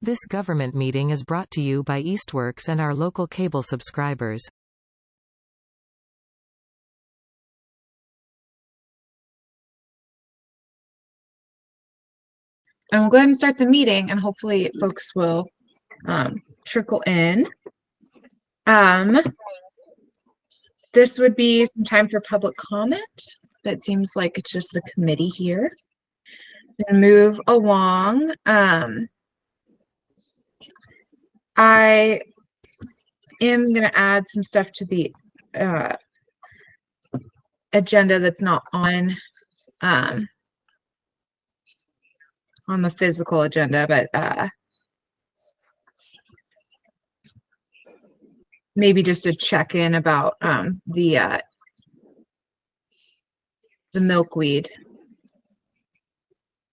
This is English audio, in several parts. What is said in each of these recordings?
This government meeting is brought to you by Eastworks and our local cable subscribers. And we'll go ahead and start the meeting, and hopefully folks will trickle in. This would be some time for public comment. It seems like it's just the committee here. Then move along. I am going to add some stuff to the agenda that's not on the physical agenda, but maybe just a check-in about the milkweed.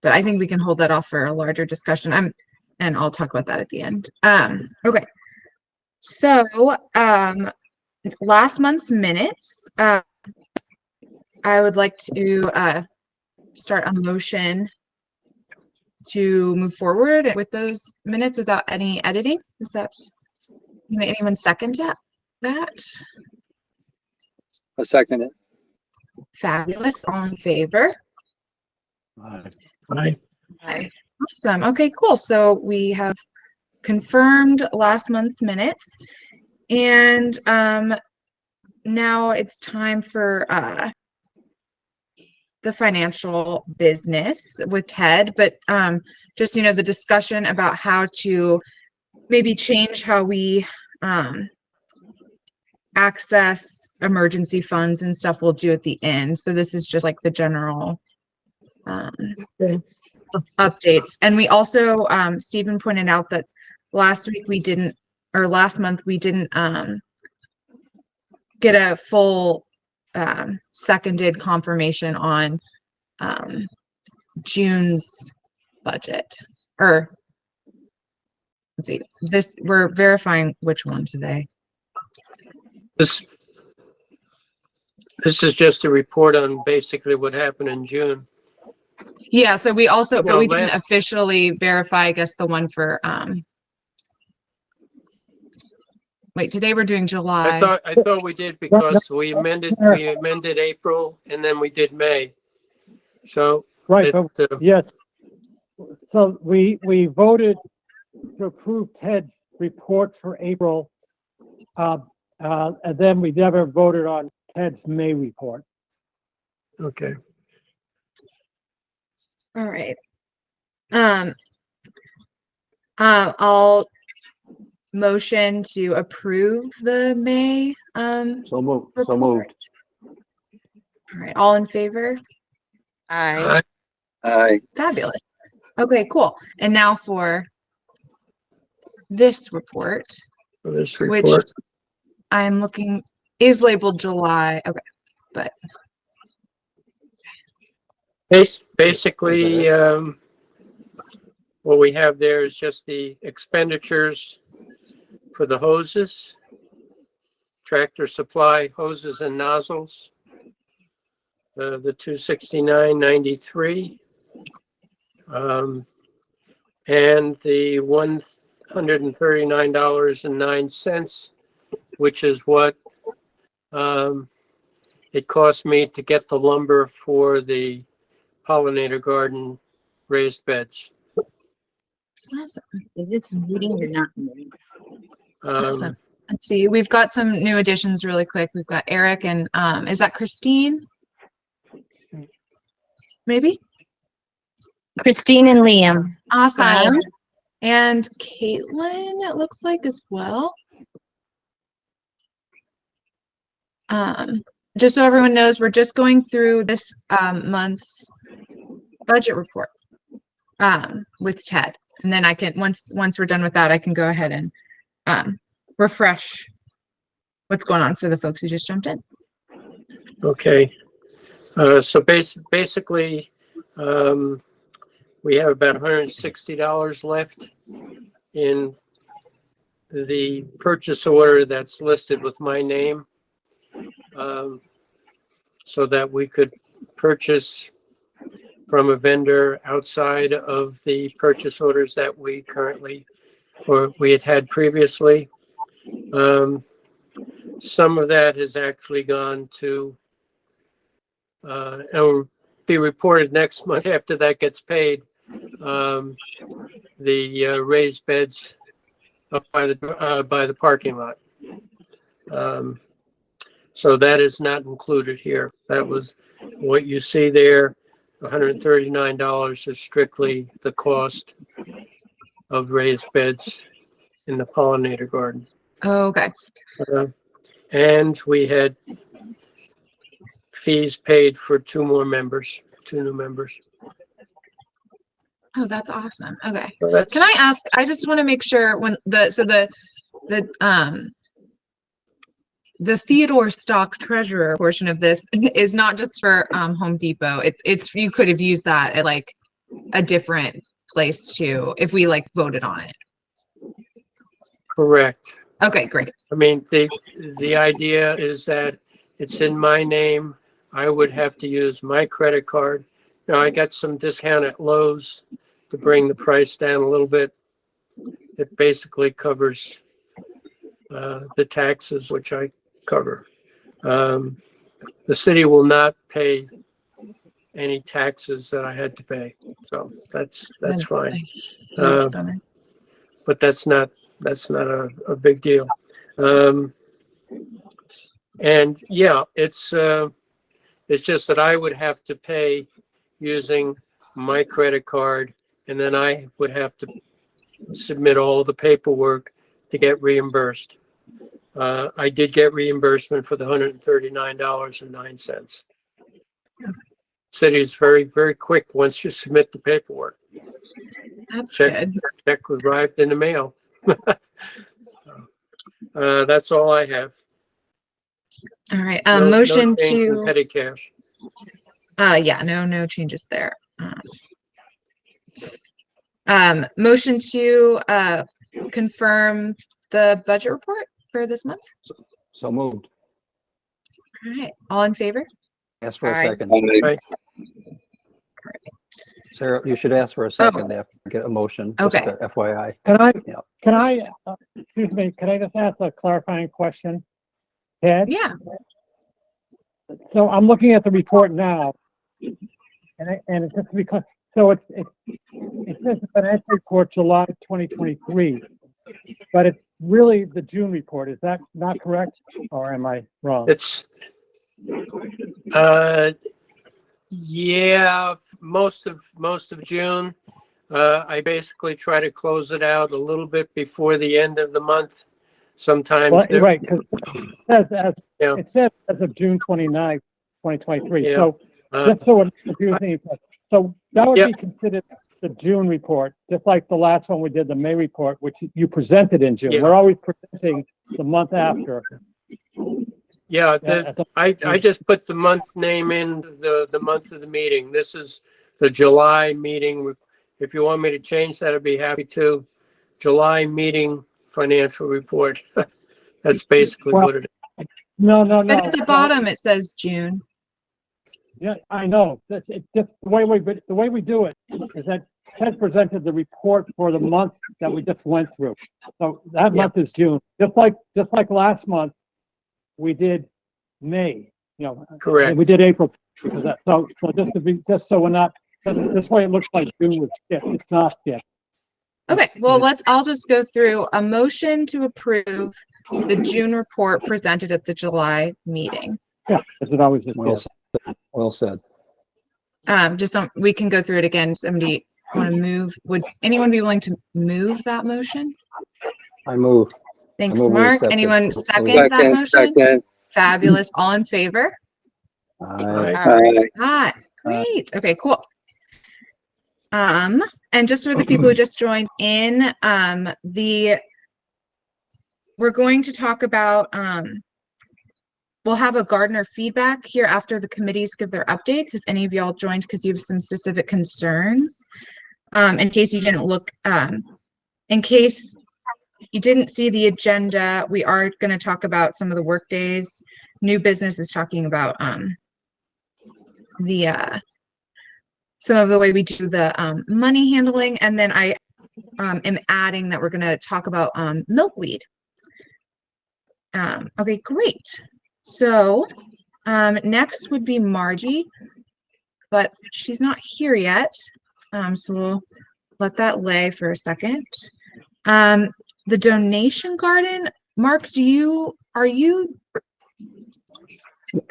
But I think we can hold that off for a larger discussion. And I'll talk about that at the end. Okay. So last month's minutes, I would like to start a motion to move forward with those minutes without any editing. Is that, can anyone second that? I'll second it. Fabulous. All in favor? Aye. Aye. Awesome. Okay, cool. So we have confirmed last month's minutes, and now it's time for the financial business with Ted, but just, the discussion about how to maybe change how we access emergency funds and stuff we'll do at the end. So this is just like the general updates. And we also, Stephen pointed out that last month we didn't get a full seconded confirmation on June's budget. Or let's see, we're verifying which one today. This is just a report on basically what happened in June. Yeah, so we also, but we didn't last- officially verify, I guess, the one for wait, today we're doing July. I thought we did because we amended April and then we did May. So Right, it, but yes. So we voted to approve Ted's report for April, and then we never voted on Ted's May report. okay. All right. I'll motion to approve the May So moved. So report. moved. All right, all in favor? Aye. Aye. Fabulous. Okay, cool. And now for this report, For this which report. I'm looking is labeled July. Okay, but Basically, what we have there is just the expenditures for the hoses, tractor supply hoses and nozzles, the $269.93, and the $139.09, which is what it cost me to get the lumber for the pollinator garden raised beds. awesome. Is this meeting or not meeting? Awesome. Let's see. We've got some new additions really quick. We've got Eric and is that Christine? Maybe? Christine and Liam. Awesome. Hi. And Caitlin, it looks like as well. Just so everyone knows, we're just going through this month's budget report with Ted. And then I can, once we're done with that, I can go ahead and refresh what's going on for the folks who just jumped in. Okay. So basically, we have about $160 left in the purchase order that's listed with my name, so that we could purchase from a vendor outside of the purchase orders that we currently, or we had previously. Some of that has actually gone to, and will be reported next month after that gets paid. The raised beds up by the parking lot. So that is not included here. That was what you see there. $139 is strictly the cost of raised beds in the pollinator garden. Okay. And we had fees paid for two new members. Oh, that's awesome. Okay. So that's, Can I ask, I just want to make sure when the Theodore stock treasurer portion of this is not just for Home Depot. It's you could have used that at like a different place too if we like voted on it. correct. Okay, great. I mean, the idea is that it's in my name. I would have to use my credit card. Now, I got some discount at Lowe's to bring the price down a little bit. It basically covers the taxes, which I cover. The city will not pay any taxes that I had to pay, so that's fine. Much better. But that's not a big deal. And yeah, it's just that I would have to pay using my credit card, and then I would have to submit all the paperwork to get reimbursed. I did get reimbursement for the $139.09. City is very, very quick once you submit the paperwork. That's Check arrived in the mail. That's all I have. All right. No Motion change in to petty cash. yeah, no changes there. Motion to confirm the budget report for this month. So moved. All right. All in favor? Ask for a Aye. second. Aye. Sarah, you should ask for a second after you get a motion. just Okay. FYI. Excuse me, can I just ask a clarifying question? Ted? Yeah. So I'm looking at the report now, and it's just because, so it says the financial report July 2023, but it's really the June report. Is that not correct, or am I wrong? It's, yeah, most of June. I basically try to close it out a little bit before the end of the month. Sometimes, Well, there- right, because Yeah. it says as of June 29th, 2023. Yeah. So uh, just so we're not confusing, so that would Yep. be considered the June report, just like the last one we did, the May report, which you presented in June. Yeah. We're always presenting the month after. yeah, Yeah, I just put the month name in the month of the meeting. This is the July meeting. If you want me to change that, I'd be happy to. July meeting financial report. That's basically Well, what it is. No. But at the bottom, it says June. Yeah, I know. That's it. Just the way we do it is that Ted presented the report for the month that we just went through. So that Yeah. month is June. Just like last month, we did May. Correct. And we did April. Because that, so just so we're not. This way, it looks like June was skipped. It's not skipped. Okay, It's- well, it's- I'll just go through a motion to approve the June report presented at the July meeting. Yeah, as it always is. Well said. Well said. We can go through it again. Somebody want to move? Would anyone be willing to move that motion? I move. Thanks, move we Mark. accept it. Anyone second that motion? Second. Fabulous. All in favor? Aye. Aye. Ah, great. Okay, cool. And just for the people who just joined in, we're going to talk about, we'll have a gardener feedback here after the committees give their updates. If any of y'all joined because you have some specific concerns, in case you didn't look, in case you didn't see the agenda, we are going to talk about some of the work days. New business is talking about, the some of the way we do the money handling, and then I am adding that we're going to talk about milkweed. Okay, great. So next would be Margie, but she's not here yet. So we'll let that lay for a second. The donation garden, Mark, are you?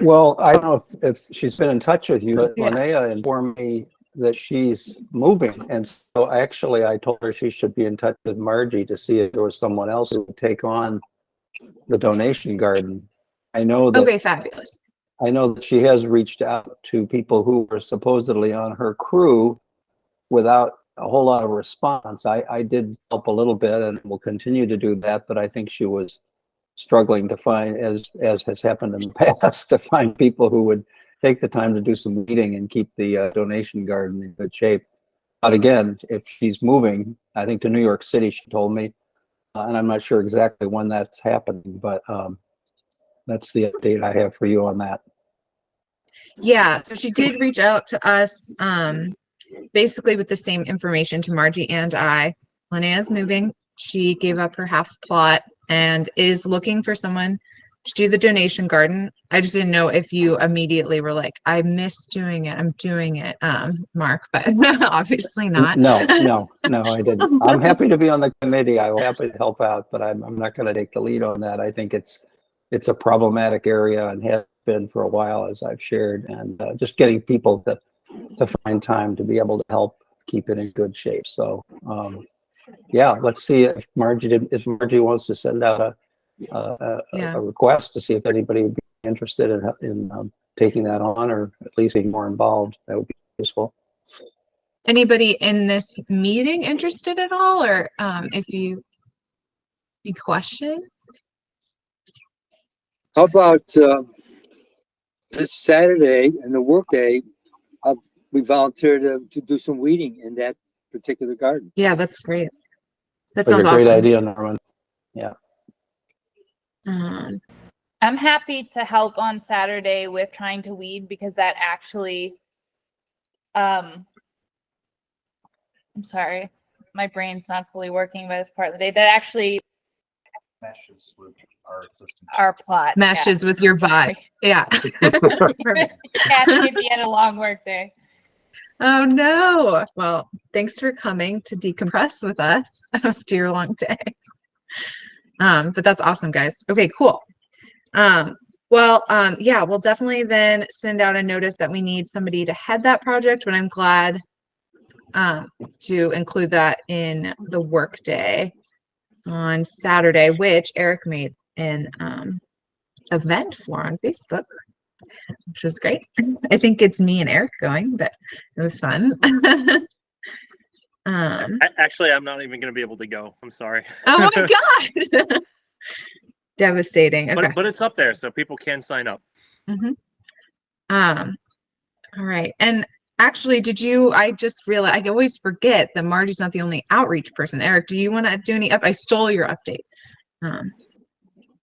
Well, I don't know if she's been in touch with you, but Yeah. Linnea informed me that she's moving. And so actually I told her she should be in touch with Margie to see if there was someone else who would take on the donation garden. I know that Okay, fabulous. I know that she has reached out to people who were supposedly on her crew without a whole lot of response. I did help a little bit and will continue to do that, but I think she was struggling to find, as has happened in the past, to find people who would take the time to do some weeding and keep the donation garden in good shape. But again, if she's moving, I think to New York City, she told me, and I'm not sure exactly when that's happening, but that's the update I have for you on that. Yeah, so she did reach out to us basically with the same information to Margie and I. Linnea's moving. She gave up her half plot and is looking for someone to do the donation garden. I just didn't know if you immediately were like, I miss doing it. I'm doing it, Mark, but obviously not. No, I didn't. I'm happy to be on the committee. I will happy to help out, but I'm not going to take the lead on that. I think it's a problematic area and has been for a while, as I've shared, and just getting people to find time to be able to help keep it in good shape. So yeah, let's see if Margie wants to send out a request to see if anybody would be interested in taking that on, or at least being more involved. That would be useful. Anybody in this meeting interested at all, or if you any questions? How about this Saturday and the workday? We volunteered to do some weeding in that particular garden. Yeah, that's great. That That's a sounds great awesome. idea, Norman. Yeah. I'm happy to help on Saturday with trying to weed because that actually, I'm sorry, my brain's not fully working by this part of the day. That actually meshes with our plot. Meshes with your vibe. Yeah. Catching at the end of a long work day. Oh no. Well, thanks for coming to decompress with us after your long day. But that's awesome, guys. Okay, cool. Yeah, we'll definitely then send out a notice that we need somebody to head that project, but I'm glad to include that in the workday on Saturday, which Eric made an event for on Facebook, which was great. I think it's me and Eric going, but it was fun. Actually, I'm not even going to be able to go. I'm sorry. Oh my God. Devastating. Okay. But it's up there, so people can sign up. All right. And actually, I just realized I always forget that Margie's not the only outreach person. Eric, do you want to do any I stole your update.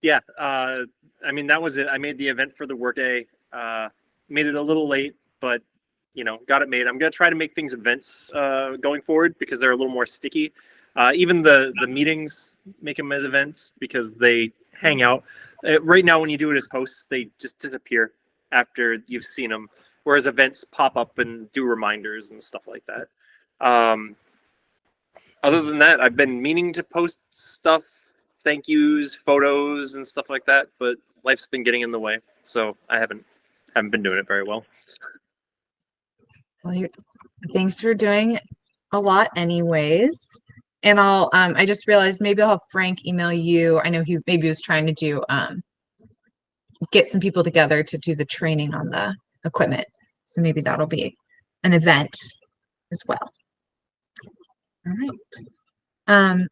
Yeah. I mean, that was it. I made the event for the workday. Made it a little late, but got it made. I'm going to try to make things events going forward because they're a little more sticky. Even the meetings, make them as events because they hang out. Right now, when you do it as hosts, they just disappear after you've seen them, whereas events pop up and do reminders and stuff like that. Other than that, I've been meaning to post stuff, thank yous, photos, and stuff like that, but life's been getting in the way, so I haven't been doing it very well. Well, thanks for doing a lot anyways. And I just realized maybe I'll have Frank email you. I know he maybe was trying to do, get some people together to do the training on the equipment. So maybe that'll be an event as well. All right.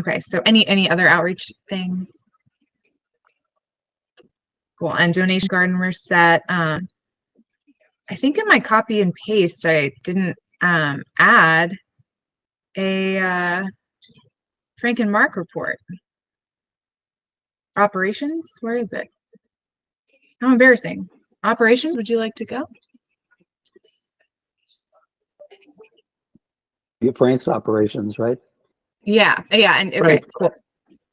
Okay. So any other outreach things? Cool. And donation garden, we're set. I think in my copy and paste, I didn't add a Frank and Mark report. Operations, where is it? How embarrassing. Operations, would you like to go? Your Frank's operations, right? Yeah, and okay, Right. cool.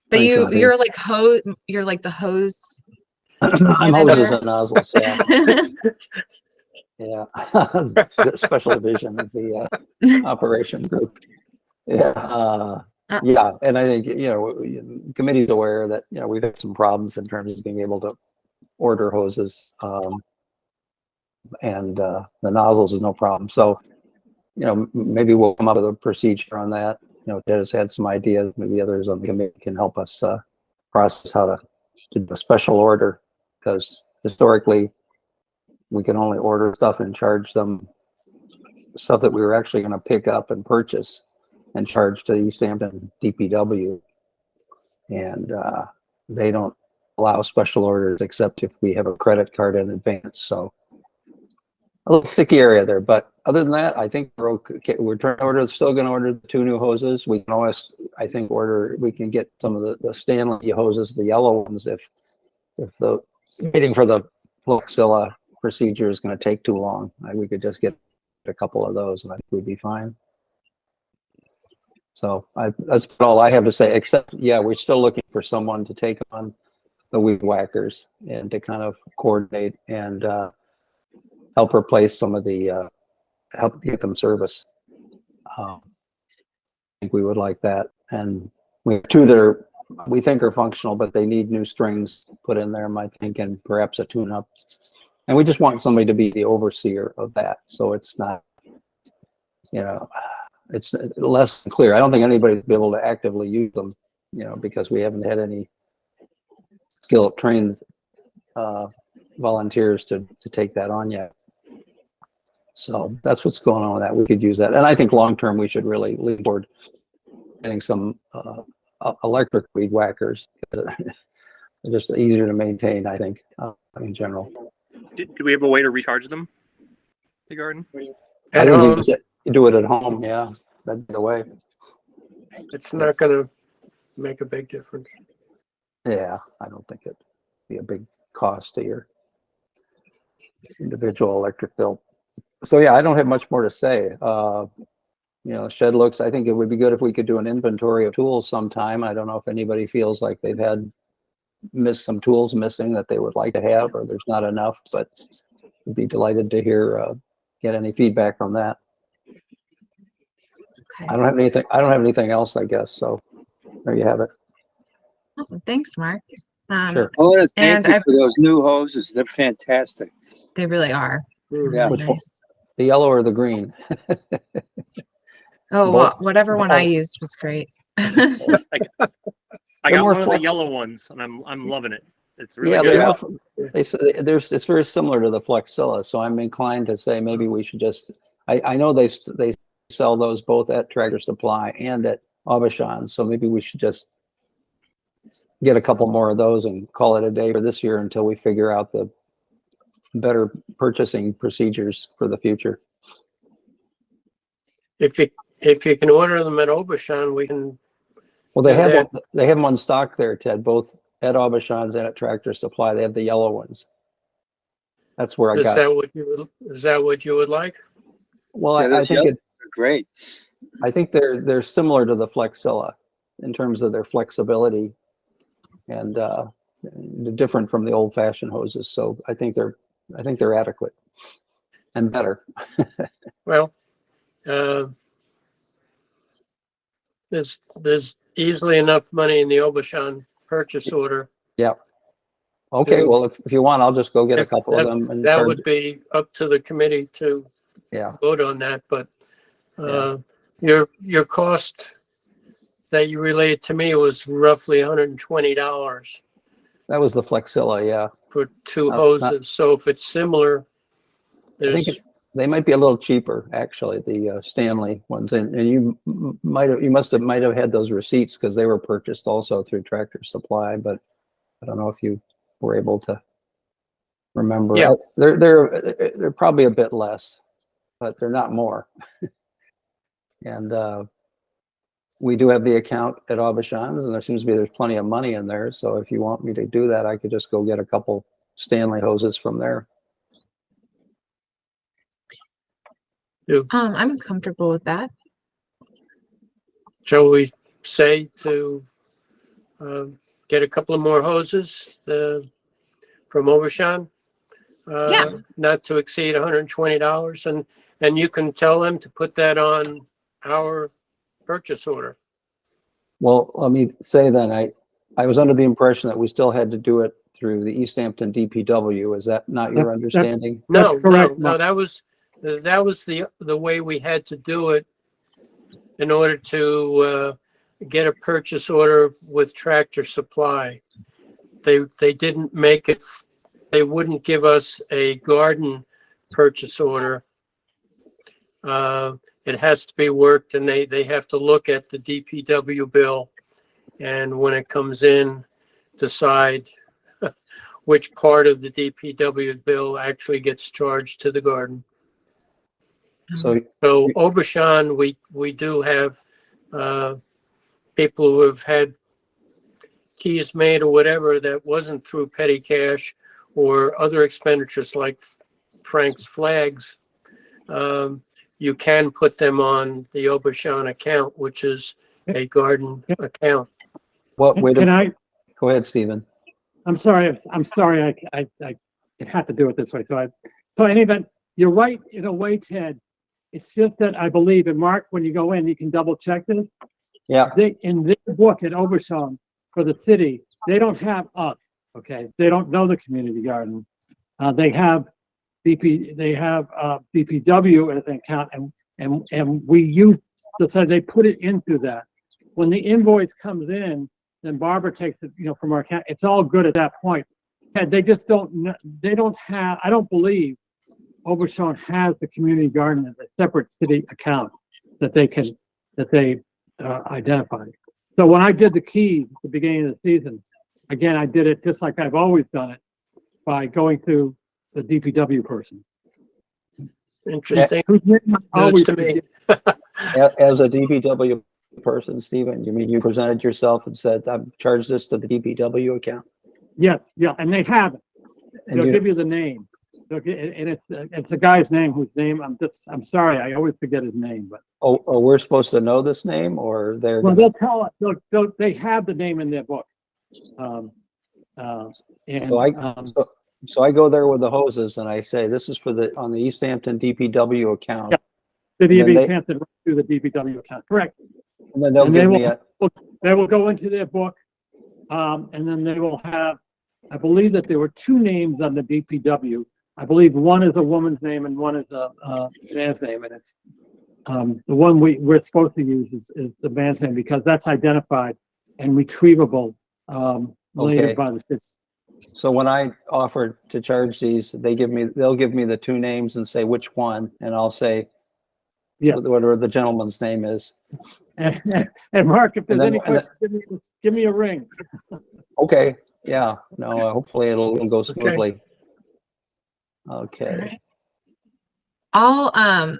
But Frank's not here. you're like you're like the hose. I'm hoses manager. and nozzles, yeah. Yeah. Special division of the operation group. Yeah. Yeah. And I think, committee's aware that, we've had some problems in terms of being able to order hoses. And the nozzles is no problem. So, maybe we'll come up with a procedure on that. Ted has had some ideas. Maybe others on the committee can help us process how to do a special order, because historically we can only order stuff and charge them stuff that we were actually going to pick up and purchase and charge to Easthampton DPW. And they don't allow special orders except if we have a credit card in advance. So a little sticky area there, but other than that, I think we're okay. We're still going to order the 2 new hoses. We can always, I think, we can get some of the Stanley hoses, the yellow ones, if the waiting for the Fluxilla procedure is going to take too long. We could just get a couple of those and I think we'd be fine. So that's all I have to say, except, yeah, we're still looking for someone to take on the weed whackers and to kind of coordinate and help replace some of the, help get them service. I think we would like that. And we have 2 that we think are functional, but they need new strings put in there, I think, and perhaps a tune-up. And we just want somebody to be the overseer of that. So it's not, it's less clear. I don't think anybody will be able to actively use them, because we haven't had any trained volunteers to take that on yet. So that's what's going on with that. We could use that. And I think long-term, we should really lean toward getting some electric weed whackers. They're just easier to maintain, I think, in general. Do we have a way to recharge them? The garden? I think you just do it at home. Yeah, that'd be the way. It's not going to make a big difference. Yeah, I don't think it'd be a big cost to your individual electric bill. So yeah, I don't have much more to say. Shed looks, I think it would be good if we could do an inventory of tools sometime. I don't know if anybody feels like they've had some tools missing that they would like to have, or there's not enough, but I'd be delighted to get any feedback on that. Okay. I don't have anything else, I guess. So there you have it. Awesome. Thanks, Mark. Sure. I want to thank And you for those new hoses. They're fantastic. They really are. Yeah. Which one? Nice. The yellow or the green? Oh, Both. well, whatever one I used was great. I They're got more one of the flex- yellow ones, and I'm loving it. It's really Yeah, good. it's very similar to the Fluxilla, so I'm inclined to say maybe we should just. I know they sell those both at Tractor Supply and at Aubuchon, so maybe we should just get a couple more of those and call it a day for this year until we figure out the better purchasing procedures for the future. If you can order them at Aubuchon, we can. Well, they Yeah, have them on stock there, Ted, both at Aubuchon's and at Tractor Supply. They have the yellow ones. That's where I Is got. that what you would like? Well, Yeah, I those think yellows are great. I think they're similar to the Fluxilla in terms of their flexibility, and they're different from the old-fashioned hoses. So I think they're adequate and better. Well, there's easily enough money in the Aubuchon purchase order. Yeah. Okay. Well, if you want, I'll just go get a couple of them. And that would be up to the committee to vote on that. But your cost that you relayed to me was roughly $120 That was the Fluxilla, yeah. for 2 hoses. So if it's similar, I think they might be a little cheaper, actually, the Stanley ones. And you might have had those receipts because they were purchased also through Tractor Supply, but I don't know if you were able to remember. Yeah. They're probably a bit less, but they're not more. And we do have the account at Aubuchon's, and there seems to be there's plenty of money in there. So if you want me to do that, I could just go get a couple Stanley hoses from there. I'm comfortable with that. shall we say to get a couple of more hoses from Overshan? Yeah. Not to exceed $120, and you can tell them to put that on our purchase order. Well, let me say then, I was under the impression that we still had to do it through the Easthampton DPW. Is that not your understanding? No, That's correct, no, Mark. that was the way we had to do it in order to get a purchase order with Tractor Supply. They didn't make it. They wouldn't give us a garden purchase order. It has to be worked, and they have to look at the DPW bill, and when it comes in, decide which part of the DPW bill actually gets charged to the garden. So So Obashan, we do have people who have had keys made or whatever that wasn't through petty cash or other expenditures like Frank's flags. You can put them on the Obashan account, which is a garden account. what way Can to, I, go ahead, Stephen. I'm sorry, it had to do it this way. So in any event, you're right in a way, Ted. It's just that I believe, and Mark, when you go in, you can double check this. Yeah, In this book at Overshan for the city, they don't have us, okay? They don't know the community garden. They have DPW as an account, and we use, so they put it into that. When the invoice comes in, then Barbara takes it, from our account. It's all good at that point. And they just don't, they don't have, I don't believe Overshan has the community garden as a separate city account that they identify. So when I did the keys at the beginning of the season, again, I did it just like I've always done it by going through the DPW person. Interesting. Whose name I always to me. forget. as a DPW person, Stephen, you mean you presented yourself and said, I've charged this to the DPW account? Yeah, and they have it. And They'll you, give you the name. And it's the guy's name whose name I'm sorry, I always forget his name, but. oh, we're supposed to know this name, or they're Well, gonna, they'll tell us, they have the name in their book. so I go there with the hoses and I say, this is for on the Easthampton DPW account. Yeah. City of And then East Hampton through the DPW account, correct. And then they'll And give me a, they will go into their book, and then they will have, I believe that there were two names on the DPW. I believe one is a woman's name and one is a man's name, and it's the one we're supposed to use is the man's name because that's identified and retrievable later Okay. by the city. so when I offer to charge these, they'll give me the two names and say which one, and I'll say, Yeah. whatever the gentleman's name is. And Mark, if there's And then- any questions, give me a ring. Okay, yeah, no, hopefully it'll go smoothly. Okay. Alright. I'll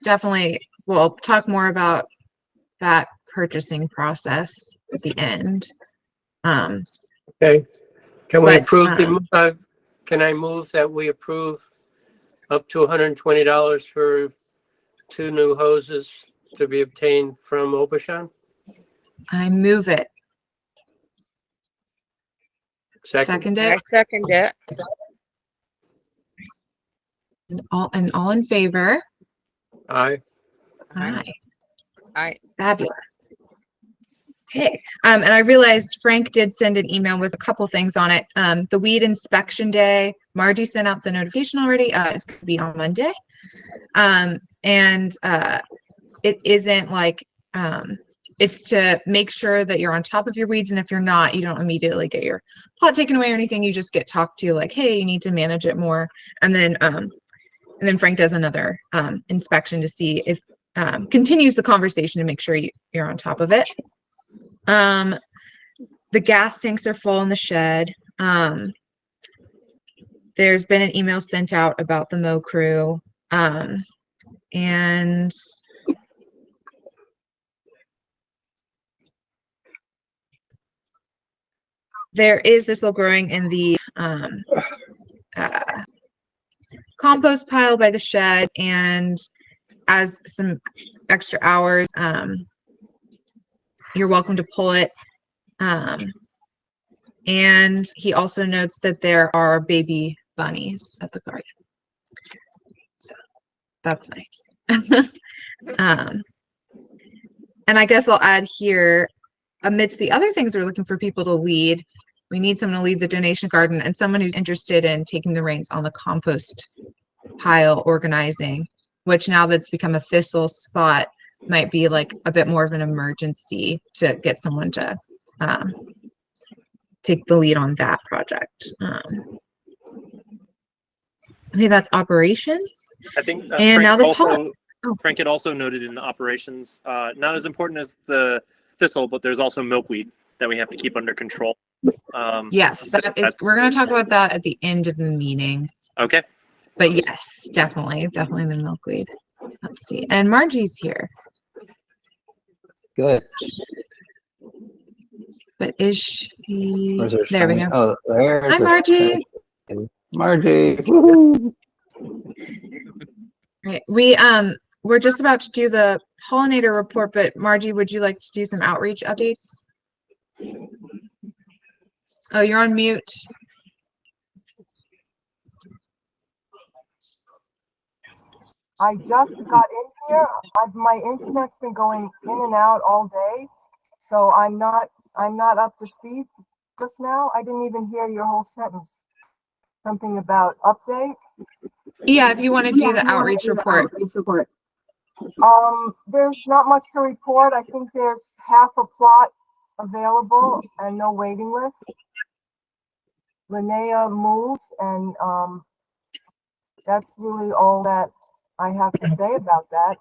definitely, we'll talk more about that purchasing process at the end. Okay. Can we But, approve can I move that we approve up to $120 for 2 new hoses to be obtained from Obashan? I move it. Second. Second it. second it. And all in favor? Aye. Aye. Fabulous. Okay, and I realized Frank did send an email with a couple things on it. The weed inspection day, Margie sent out the notification already. It's gonna be on Monday. It isn't like, it's to make sure that you're on top of your weeds, and if you're not, you don't immediately get your plot taken away or anything. You just get talked to like, hey, you need to manage it more. And then Frank does another inspection to see if continues the conversation to make sure you're on top of it. The gas tanks are full in the shed. There's been an email sent out about the mow crew. And there is thistle growing in the compost pile by the shed, and as some extra hours, you're welcome to pull it. And he also notes that there are baby bunnies at the garden. So that's nice. And I guess I'll add here, amidst the other things we're looking for people to lead, we need someone to lead the donation garden and someone who's interested in taking the reins on the compost pile organizing, which now that's become a thistle spot might be like a bit more of an emergency to get someone to take the lead on that project. Okay, that's operations. I think And Frank now the also Oh. Frank had also noted in the operations, not as important as the thistle, but there's also milkweed that we have to keep under control. Yes, so that is, we're going to talk about that at the end of the meeting. Okay. But yes, definitely the milkweed. Let's see. And Margie's here. Good. But is she? Where's her There we shiny- go. Oh, there's Hi, her Margie. shiny- Margie. Woohoo. Right. We're just about to do the pollinator report, but Margie, would you like to do some outreach updates? Oh, you're on mute. I just got in here. My internet's been going in and out all day, so I'm not up to speed just now. I didn't even hear your whole sentence. Something about update. Yeah, if you want to do the outreach report. There's not much to report. I think there's half a plot available and no waiting list. Linnea moves, and that's really all that I have to say about that.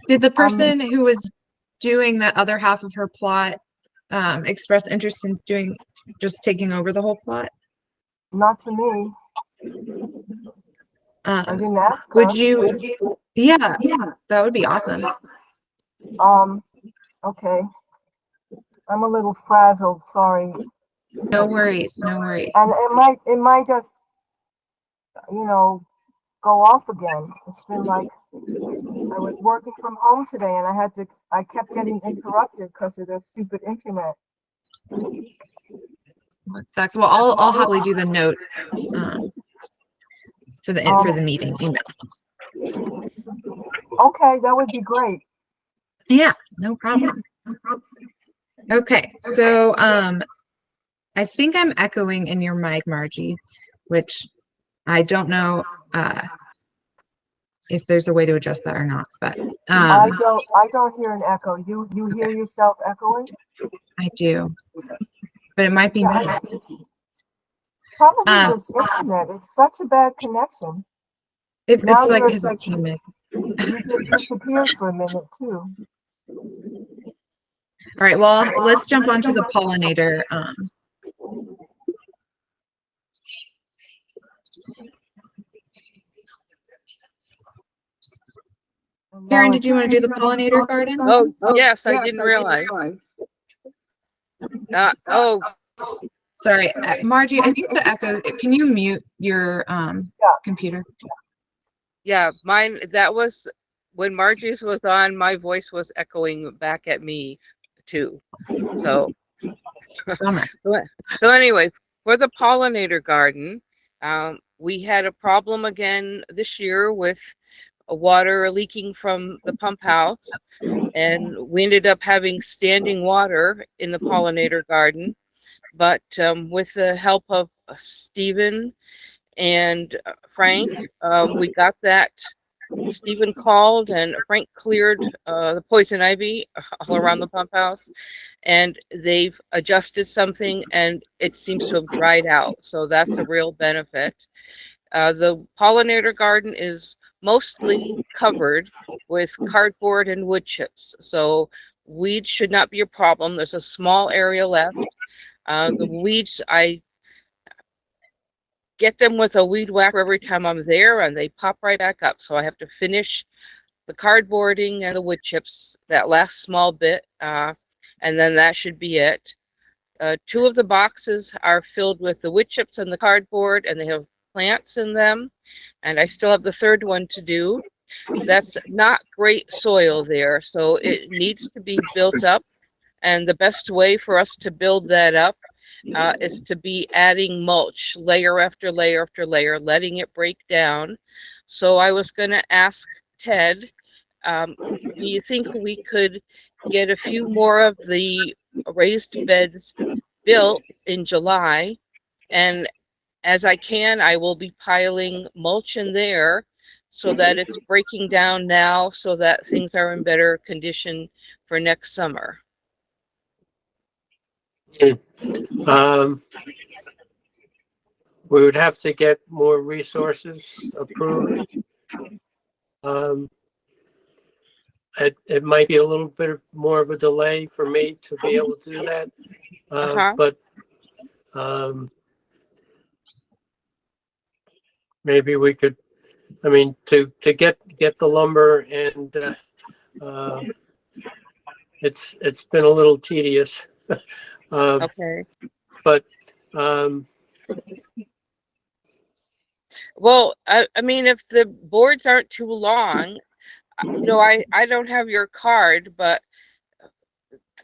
Did the person who was doing the other half of her plot express interest in just taking over the whole plot? Not to me. I didn't ask her. Would you? Yeah, that would be awesome. Okay. I'm a little frazzled, sorry. No worries, no worries. And it might just, go off again. It's been like, I was working from home today and I kept getting interrupted because of the stupid internet. That sucks. Well, I'll happily do the notes for the meeting email. Okay, that would be great. Yeah, no problem. Okay, so I think I'm echoing in your mic, Margie, which I don't know if there's a way to adjust that or not, but I don't hear an echo. You hear yourself echoing? I do, but it might be me. Probably this internet. It's such a bad connection. It's like because it's humid. You just disappeared for a minute too. All right, well, let's jump onto the pollinator. Karen, did you want to do the pollinator garden? Oh, yes, I didn't realize. Sorry, Margie, I think the echo, can you mute your computer? Yeah, that was when Margie's was on, my voice was echoing back at me too. So, so anyway, for the pollinator garden, we had a problem again this year with water leaking from the pump house, and we ended up having standing water in the pollinator garden. But with the help of Stephen and Frank, we got that. Stephen called and Frank cleared the poison ivy all around the pump house, and they've adjusted something and it seems to have dried out. So that's a real benefit. The pollinator garden is mostly covered with cardboard and wood chips, so weeds should not be a problem. There's a small area left. The weeds, I get them with a weed whacker every time I'm there and they pop right back up. So I have to finish the cardboarding and the wood chips, that last small bit, and then that should be it. 2 of the boxes are filled with the wood chips and the cardboard, and they have plants in them. And I still have the 3rd one to do. That's not great soil there, so it needs to be built up. And the best way for us to build that up is to be adding mulch layer after layer after layer, letting it break down. So I was going to ask Ted, do you think we could get a few more of the raised beds built in July? And as I can, I will be piling mulch in there so that it's breaking down now so that things are in better condition for next summer. We would have to get more resources approved. It might be a little bit more of a delay for me to be able to do that. But maybe we could, I mean, to get the lumber, and it's been a little tedious. Okay. But well, I mean, if the boards aren't too long, I don't have your card, but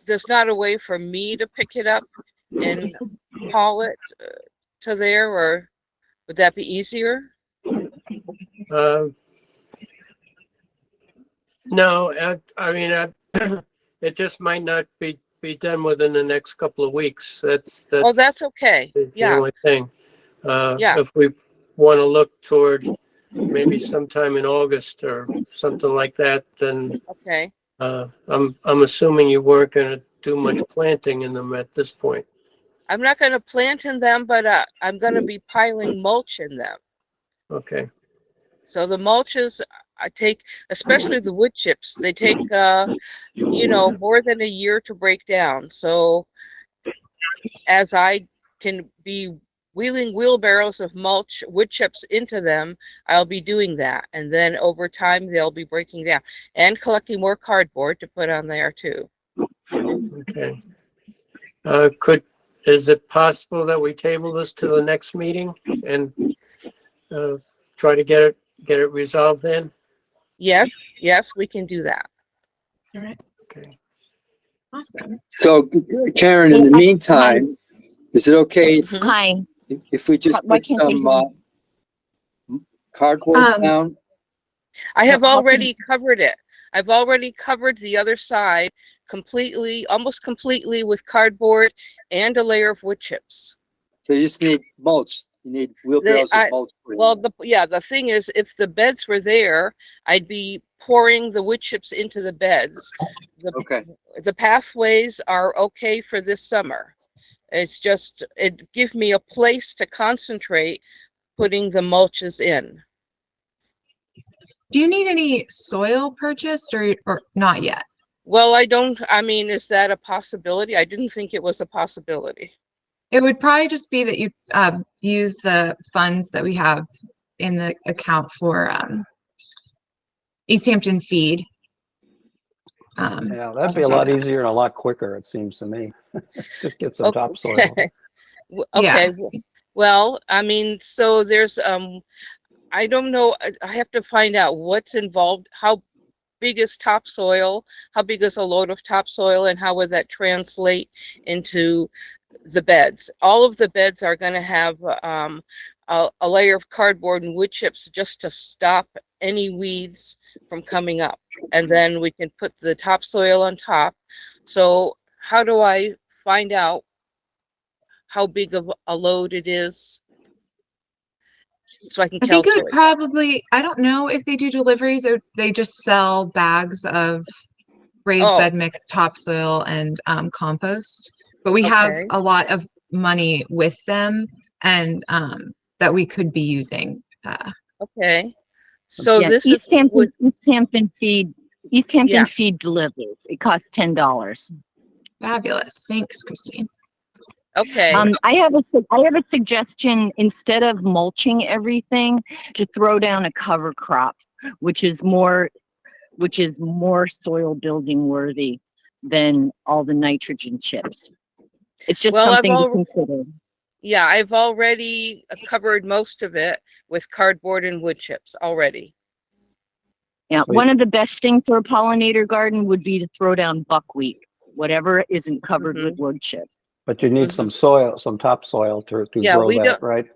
there's not a way for me to pick it up and haul it to there, or would that be easier? No, I mean, it just might not be done within the next couple of weeks. That's Oh, that's okay. the Yeah. only thing. Yeah. If we want to look toward maybe sometime in August or something like that, then Okay. I'm assuming you weren't going to do much planting in them at this point. I'm not going to plant in them, but I'm going to be piling mulch in them. Okay. So the mulches I take, especially the wood chips, they take, more than a year to break down. So as I can be wheeling wheelbarrows of mulch, wood chips into them, I'll be doing that. And then over time, they'll be breaking down and collecting more cardboard to put on there too. Okay. Is it possible that we table this to the next meeting and try to get it resolved then? Yes, we can do that. All right. Okay. Awesome. So Karen, in the meantime, is it okay Hi. if we just Why put can't they some cardboard down? I have how already covered it. I've already covered the other side completely, almost completely with cardboard and a layer of wood chips. So you just need mulch. You need wheelbarrows of mulch. Well, the thing is, if the beds were there, I'd be pouring the wood chips into the beds. Okay. The pathways are okay for this summer. It's just, it gives me a place to concentrate putting the mulches in. Do you need any soil purchased or not yet? Well, I mean, is that a possibility? I didn't think it was a possibility. It would probably just be that you use the funds that we have in the account for Easthampton feed. Yeah, that'd be a lot easier and a lot quicker, it seems to me. Just get some topsoil. Okay. Yeah. Well, I mean, so there's I don't know. I have to find out what's involved. How big is topsoil? How big is a load of topsoil, and how would that translate into the beds? All of the beds are going to have a layer of cardboard and wood chips just to stop any weeds from coming up, and then we can put the topsoil on top. So how do I find out how big of a load it is so I can I think it calculate? would probably, I don't know if they do deliveries or they just sell bags of raised bed mix, topsoil, and compost. But we have a lot of money with them, and that we could be using. Okay. So Yeah, this Easthampton feed delivers. It costs $10. Fabulous. Thanks, Christine. Okay. I have a suggestion. Instead of mulching everything, to throw down a cover crop, which is more soil building worthy than all the nitrogen chips. It's just something to consider. Yeah, I've already covered most of it with cardboard and wood chips already. Yeah, So one of the best things for a pollinator garden would be to throw down buckwheat, whatever isn't covered with wood chips. But you need some soil, some topsoil to Yeah, grow we that, don't. right?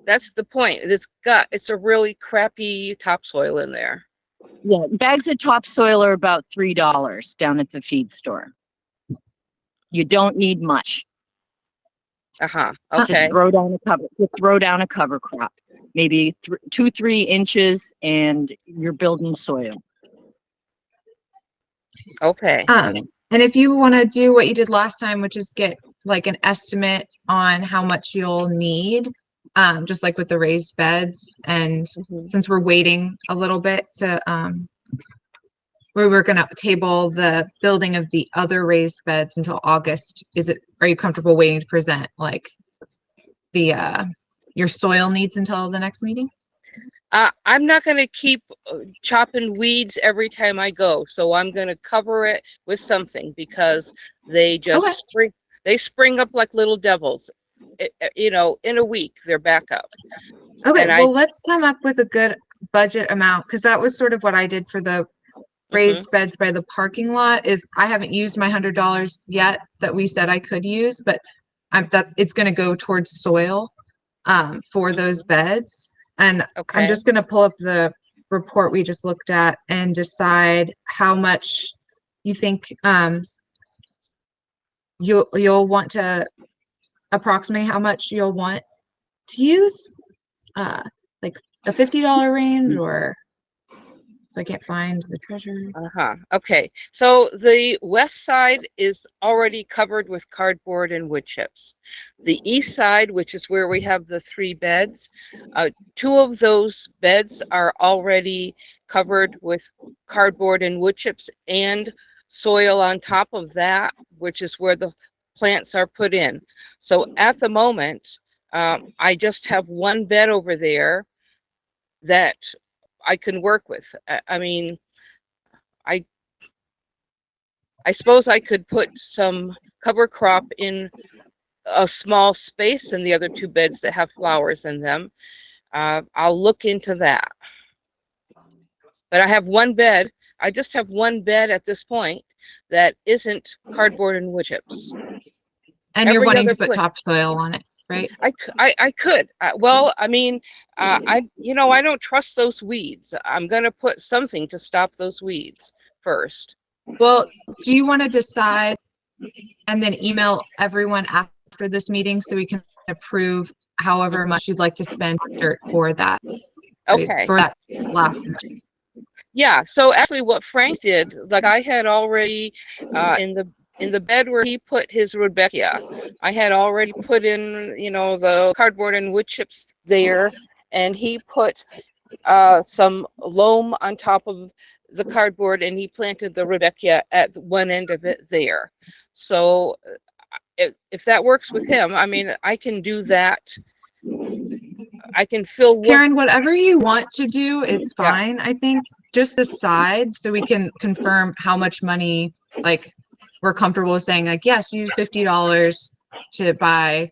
That's the point. It's a really crappy topsoil in there. Yeah, bags of topsoil are about $3 down at the feed store. You don't need much. Uh-huh. Just Okay. throw down a cover crop, maybe 2-3 inches, and you're building soil. Okay. And if you want to do what you did last time, which is get like an estimate on how much you'll need, just like with the raised beds, and since we're waiting a little bit to we were going to table the building of the other raised beds until August. Are you comfortable waiting to present like the your soil needs until the next meeting? I'm not going to keep chopping weeds every time I go, so I'm going to cover it with something because they just spring up like little devils. In a week they're back up. Okay, And well, let's come up with a good budget amount, because that was sort of what I did for the raised beds by the parking lot. Is I haven't used my $100 yet that we said I could use, but it's going to go towards soil for those beds. And I'm just going to pull up the report we just looked at and decide how much you think you'll want to approximate how much you'll want to use, like a $50 range, or so I can't find the treasure. Okay. So the west side is already covered with cardboard and wood chips. The east side, which is where we have the 3 beds, 2 of those beds are already covered with cardboard and wood chips and soil on top of that, which is where the plants are put in. So at the moment, I just have 1 bed over there that I can work with. I mean, I suppose I could put some cover crop in a small space in the other 2 beds that have flowers in them. I'll look into that. But I have 1 bed. I just have 1 bed at this point that isn't cardboard and wood chips. And you're wanting to put topsoil on it, right? I could. Well, I mean, I don't trust those weeds. I'm going to put something to stop those weeds first. Well, do you want to decide and then email everyone after this meeting so we can approve however much you'd like to spend dirt for that? Okay. For that last meeting. Yeah. So actually, what Frank did, like I had already in the bed where he put his Rudbeckia, I had already put in, the cardboard and wood chips there, and he put some loam on top of the cardboard, and he planted the Rudbeckia at one end of it there. So if that works with him, I mean, I can do that. I can fill Karen, whatever you want to do is fine. I think just decide so we can confirm how much money, like, we're comfortable with saying, like, yes, use $50 to buy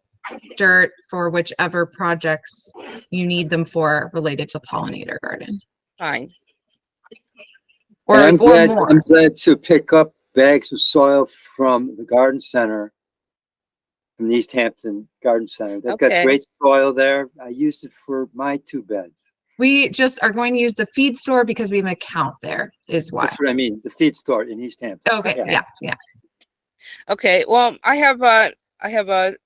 dirt for whichever projects you need them for related to the pollinator garden. Fine. Or I'm glad more. to pick up bags of soil from the garden center, from the Easthampton Garden Center. They've got great soil there. I used it for my 2 beds. We just are going to use the feed store because we have an account there, is why. That's what I mean. The feed store in Easthampton. Okay. Yeah. Okay. Well, I have an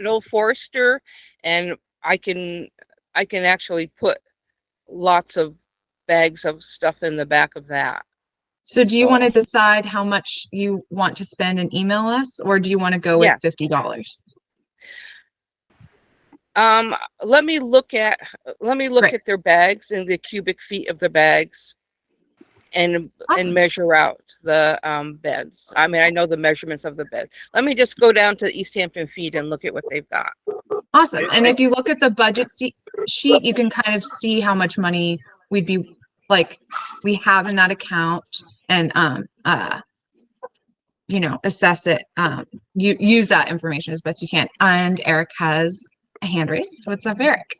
old Forester, and I can actually put lots of bags of stuff in the back of that. So do you want to decide how much you want to spend and email us, or do you want to go with $50? Let me look at their bags and the cubic feet of the bags, and measure out the beds. I mean, I know the measurements of the bed. Let me just go down to Easthampton Feed and look at what they've got. Awesome. And if you look at the budget sheet, you can kind of see how much money we have in that account, and assess it. You use that information as best you can. And Eric has hand raised. What's up, Eric?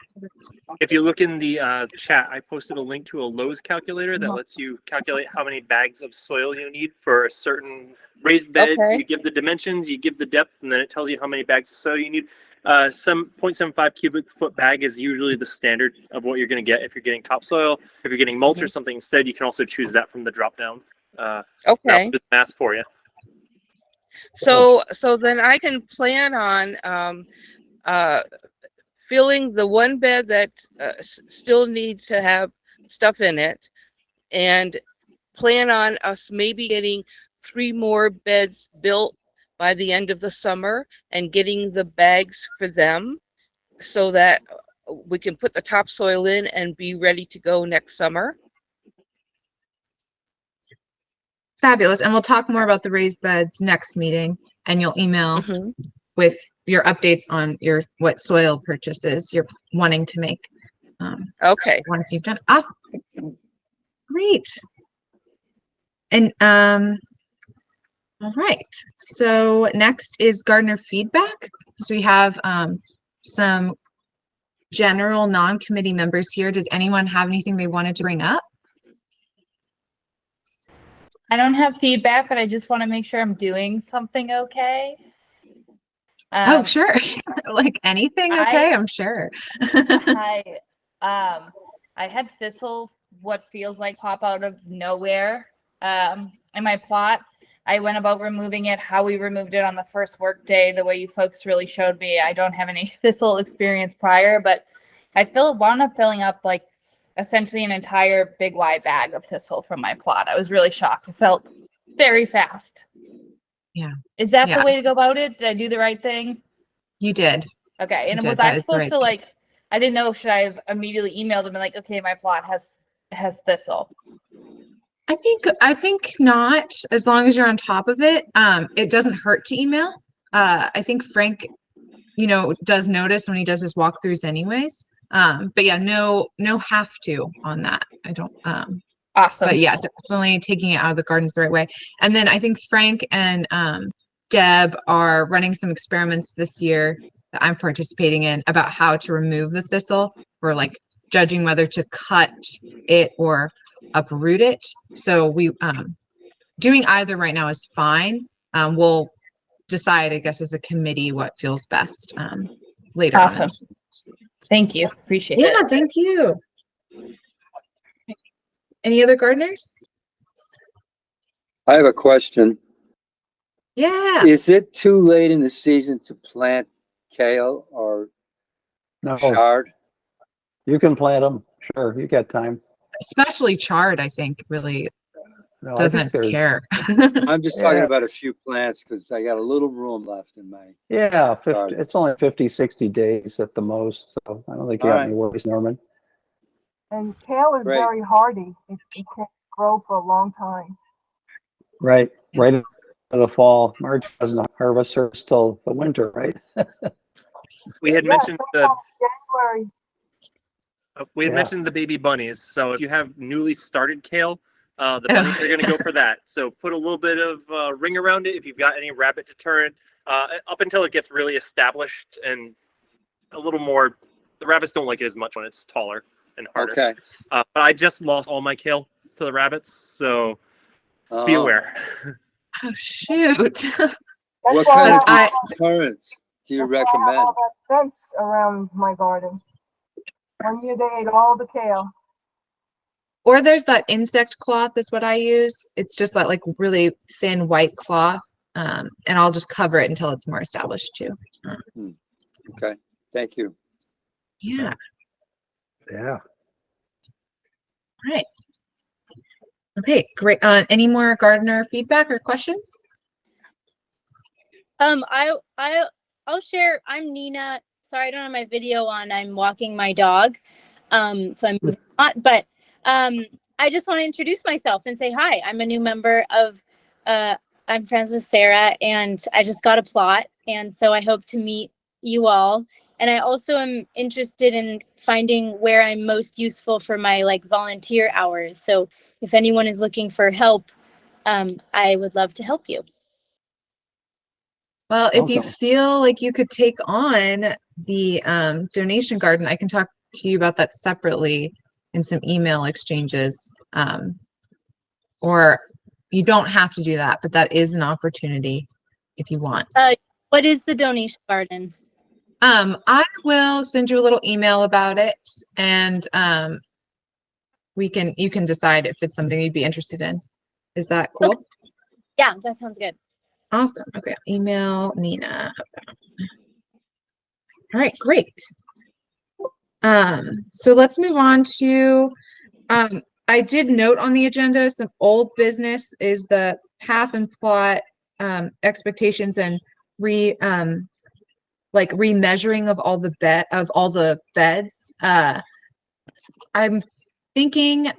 If you look in the chat, I posted a link to a Lowe's calculator that lets you calculate how many bags of soil you need for a certain raised bed. Okay. You give the dimensions, you give the depth, and then it tells you how many bags of soil you need. Some 0.75 cubic foot bag is usually the standard of what you're going to get if you're getting topsoil. If you're getting mulch or something instead, you can also choose that from the drop down. Okay. That'll do the math for you. So then I can plan on filling the one bed that still needs to have stuff in it, and plan on us maybe getting 3 more beds built by the end of the summer and getting the bags for them so that we can put the topsoil in and be ready to go next summer. Fabulous. And we'll talk more about the raised beds next meeting, and you'll email with your updates on what soil purchases you're wanting to make. Okay. Once you've done. Awesome. Great. And all right. So next is gardener feedback. So we have some general non-committee members here. Does anyone have anything they wanted to bring up? I don't have feedback, but I just want to make sure I'm doing something okay. Oh, sure. Like anything okay, I'm sure. I had thistle, what feels like pop out of nowhere in my plot. I went about removing it how we removed it on the first work day, the way you folks really showed me. I don't have any thistle experience prior, but I wound up filling up like essentially an entire big wide bag of thistle from my plot. I was really shocked. It felt very fast. Yeah. Is that the way to go about it? Did I do the right thing? You did. Okay. And was I supposed to like, I didn't know, should I have immediately emailed them and like, okay, my plot has thistle? I think not, as long as you're on top of it. It doesn't hurt to email. I think Frank, does notice when he does his walkthroughs anyways. But yeah, no have to on that. I don't awesome. But yeah, definitely taking it out of the gardens the right way. And then I think Frank and Deb are running some experiments this year that I'm participating in about how to remove the thistle, or like judging whether to cut it or uproot it. So we doing either right now is fine. We'll decide, I guess, as a committee what feels best later on. Thank you. Appreciate it. Yeah, thank you. Any other gardeners? I have a question. Yeah. Is it too late in the season to plant kale or chard? You can plant them. Sure, you got time. Especially chard, I think, really doesn't care. I'm just talking about a few plants because I got a little room left in my garden. It's only 50, 60 days at the most, so I don't think you have any worries, Norman. And kale is very hardy. It can grow for a long time. Right into the fall. March doesn't harvest hers till the winter, right? We had mentioned January. We had mentioned the baby bunnies. So if you have newly started kale, the bunnies are going to go for that. So put a little bit of ring around it if you've got any rabbit deterrent up until it gets really established and a little more. The rabbits don't like it as much when it's taller and harder. Okay. But I just lost all my kale to the rabbits, so be aware. Oh shoot! What kind of deterrent do you recommend? I have all that fence around my garden. One year they ate all the kale. Or there's that insect cloth is what I use. It's just that like really thin white cloth. And I'll just cover it until it's more established too. Okay. Thank you. Yeah. Yeah. All right. Okay, great. Any more gardener feedback or questions? I'll share. I'm Nina. Sorry, I don't have my video on. I'm walking my dog. So I'm not, but I just want to introduce myself and say hi. I'm a new member of I'm friends with Sarah, and I just got a plot, and so I hope to meet you all. And I also am interested in finding where I'm most useful for my volunteer hours. So if anyone is looking for help, I would love to help you. Well, if you feel like you could take on the donation garden, I can talk to you about that separately in some email exchanges. Or you don't have to do that, but that is an opportunity if you want. What is the donation garden? I will send you a little email about it, and you can decide if it's something you'd be interested in. Is that cool? Okay. Yeah, that sounds good. Awesome. Okay, email Nina. All right, great. So let's move on to, I did note on the agenda some old business is the path and plot expectations and remeasuring of all the beds. I'm thinking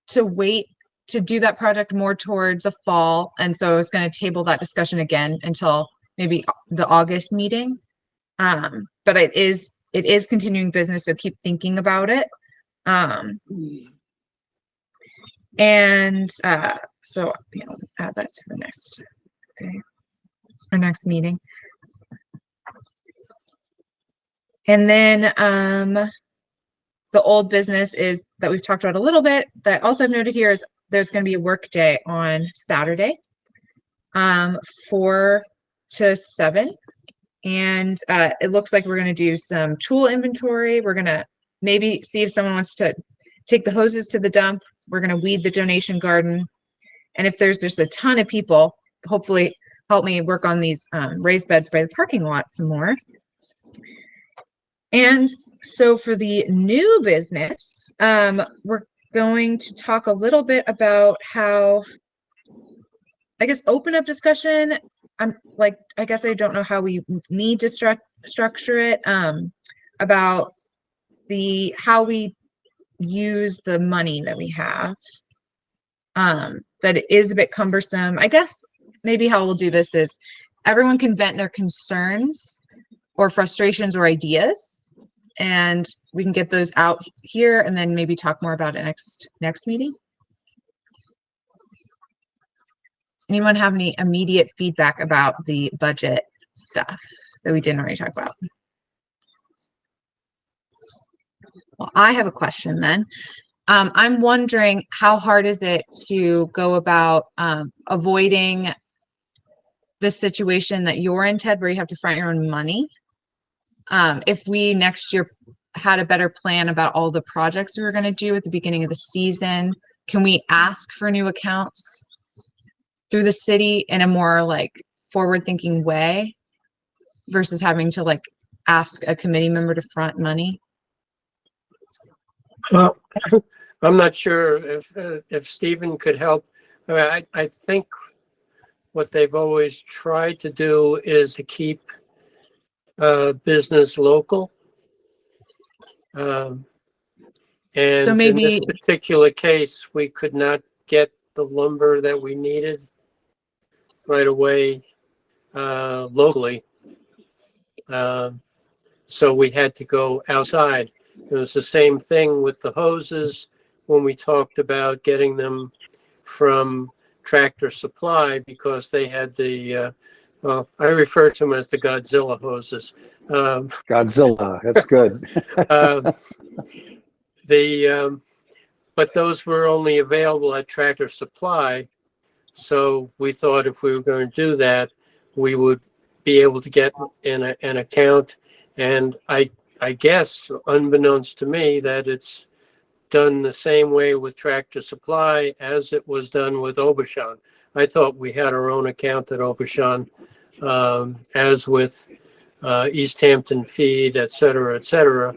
to wait to do that project more towards the fall, and so I was going to table that discussion again until maybe the August meeting. But it is continuing business, so keep thinking about it. So add that to the next day, our next meeting. And then the old business is that we've talked about a little bit that also I've noted here is there's going to be a work day on Saturday, 4 to 7. And it looks like we're going to do some tool inventory. We're going to maybe see if someone wants to take the hoses to the dump. We're going to weed the donation garden. And if there's just a ton of people, hopefully help me work on these raised beds by the parking lot some more. And so for the new business, we're going to talk a little bit about how, I guess, open up discussion. I guess I don't know how we need to structure it, about how we use the money that we have. That it is a bit cumbersome. I guess maybe how we'll do this is everyone can vent their concerns or frustrations or ideas, and we can get those out here and then maybe talk more about it next meeting. Does anyone have any immediate feedback about the budget stuff that we didn't already talk about? Well, I have a question then. I'm wondering how hard is it to go about avoiding the situation that you're in, Ted, where you have to front your own money? If we next year had a better plan about all the projects we were going to do at the beginning of the season, can we ask for new accounts through the city in a more forward-thinking way versus having to ask a committee member to front money? Well, I'm not sure if Stephen could help. I think what they've always tried to do is to keep business local. And so maybe in this particular case, we could not get the lumber that we needed right away locally. So we had to go outside. It was the same thing with the hoses when we talked about getting them from Tractor Supply, because they had the, well, I refer to them as the Godzilla hoses. Godzilla, that's good. But those were only available at Tractor Supply. So we thought if we were going to do that, we would be able to get an account. And I guess, unbeknownst to me, that it's done the same way with Tractor Supply as it was done with Obashan. I thought we had our own account at Obashan, as with Easthampton Feed, et cetera, et cetera.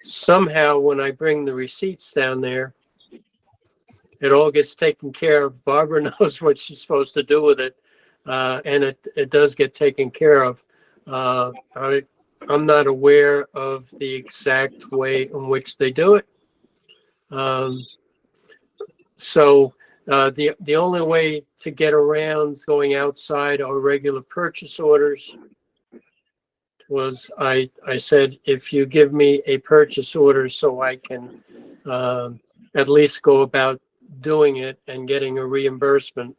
Somehow, when I bring the receipts down there, it all gets taken care of. Barbara knows what she's supposed to do with it, and it does get taken care of. I'm not aware of the exact way in which they do it. So the only way to get around going outside our regular purchase orders was I said, if you give me a purchase order so I can at least go about doing it and getting a reimbursement.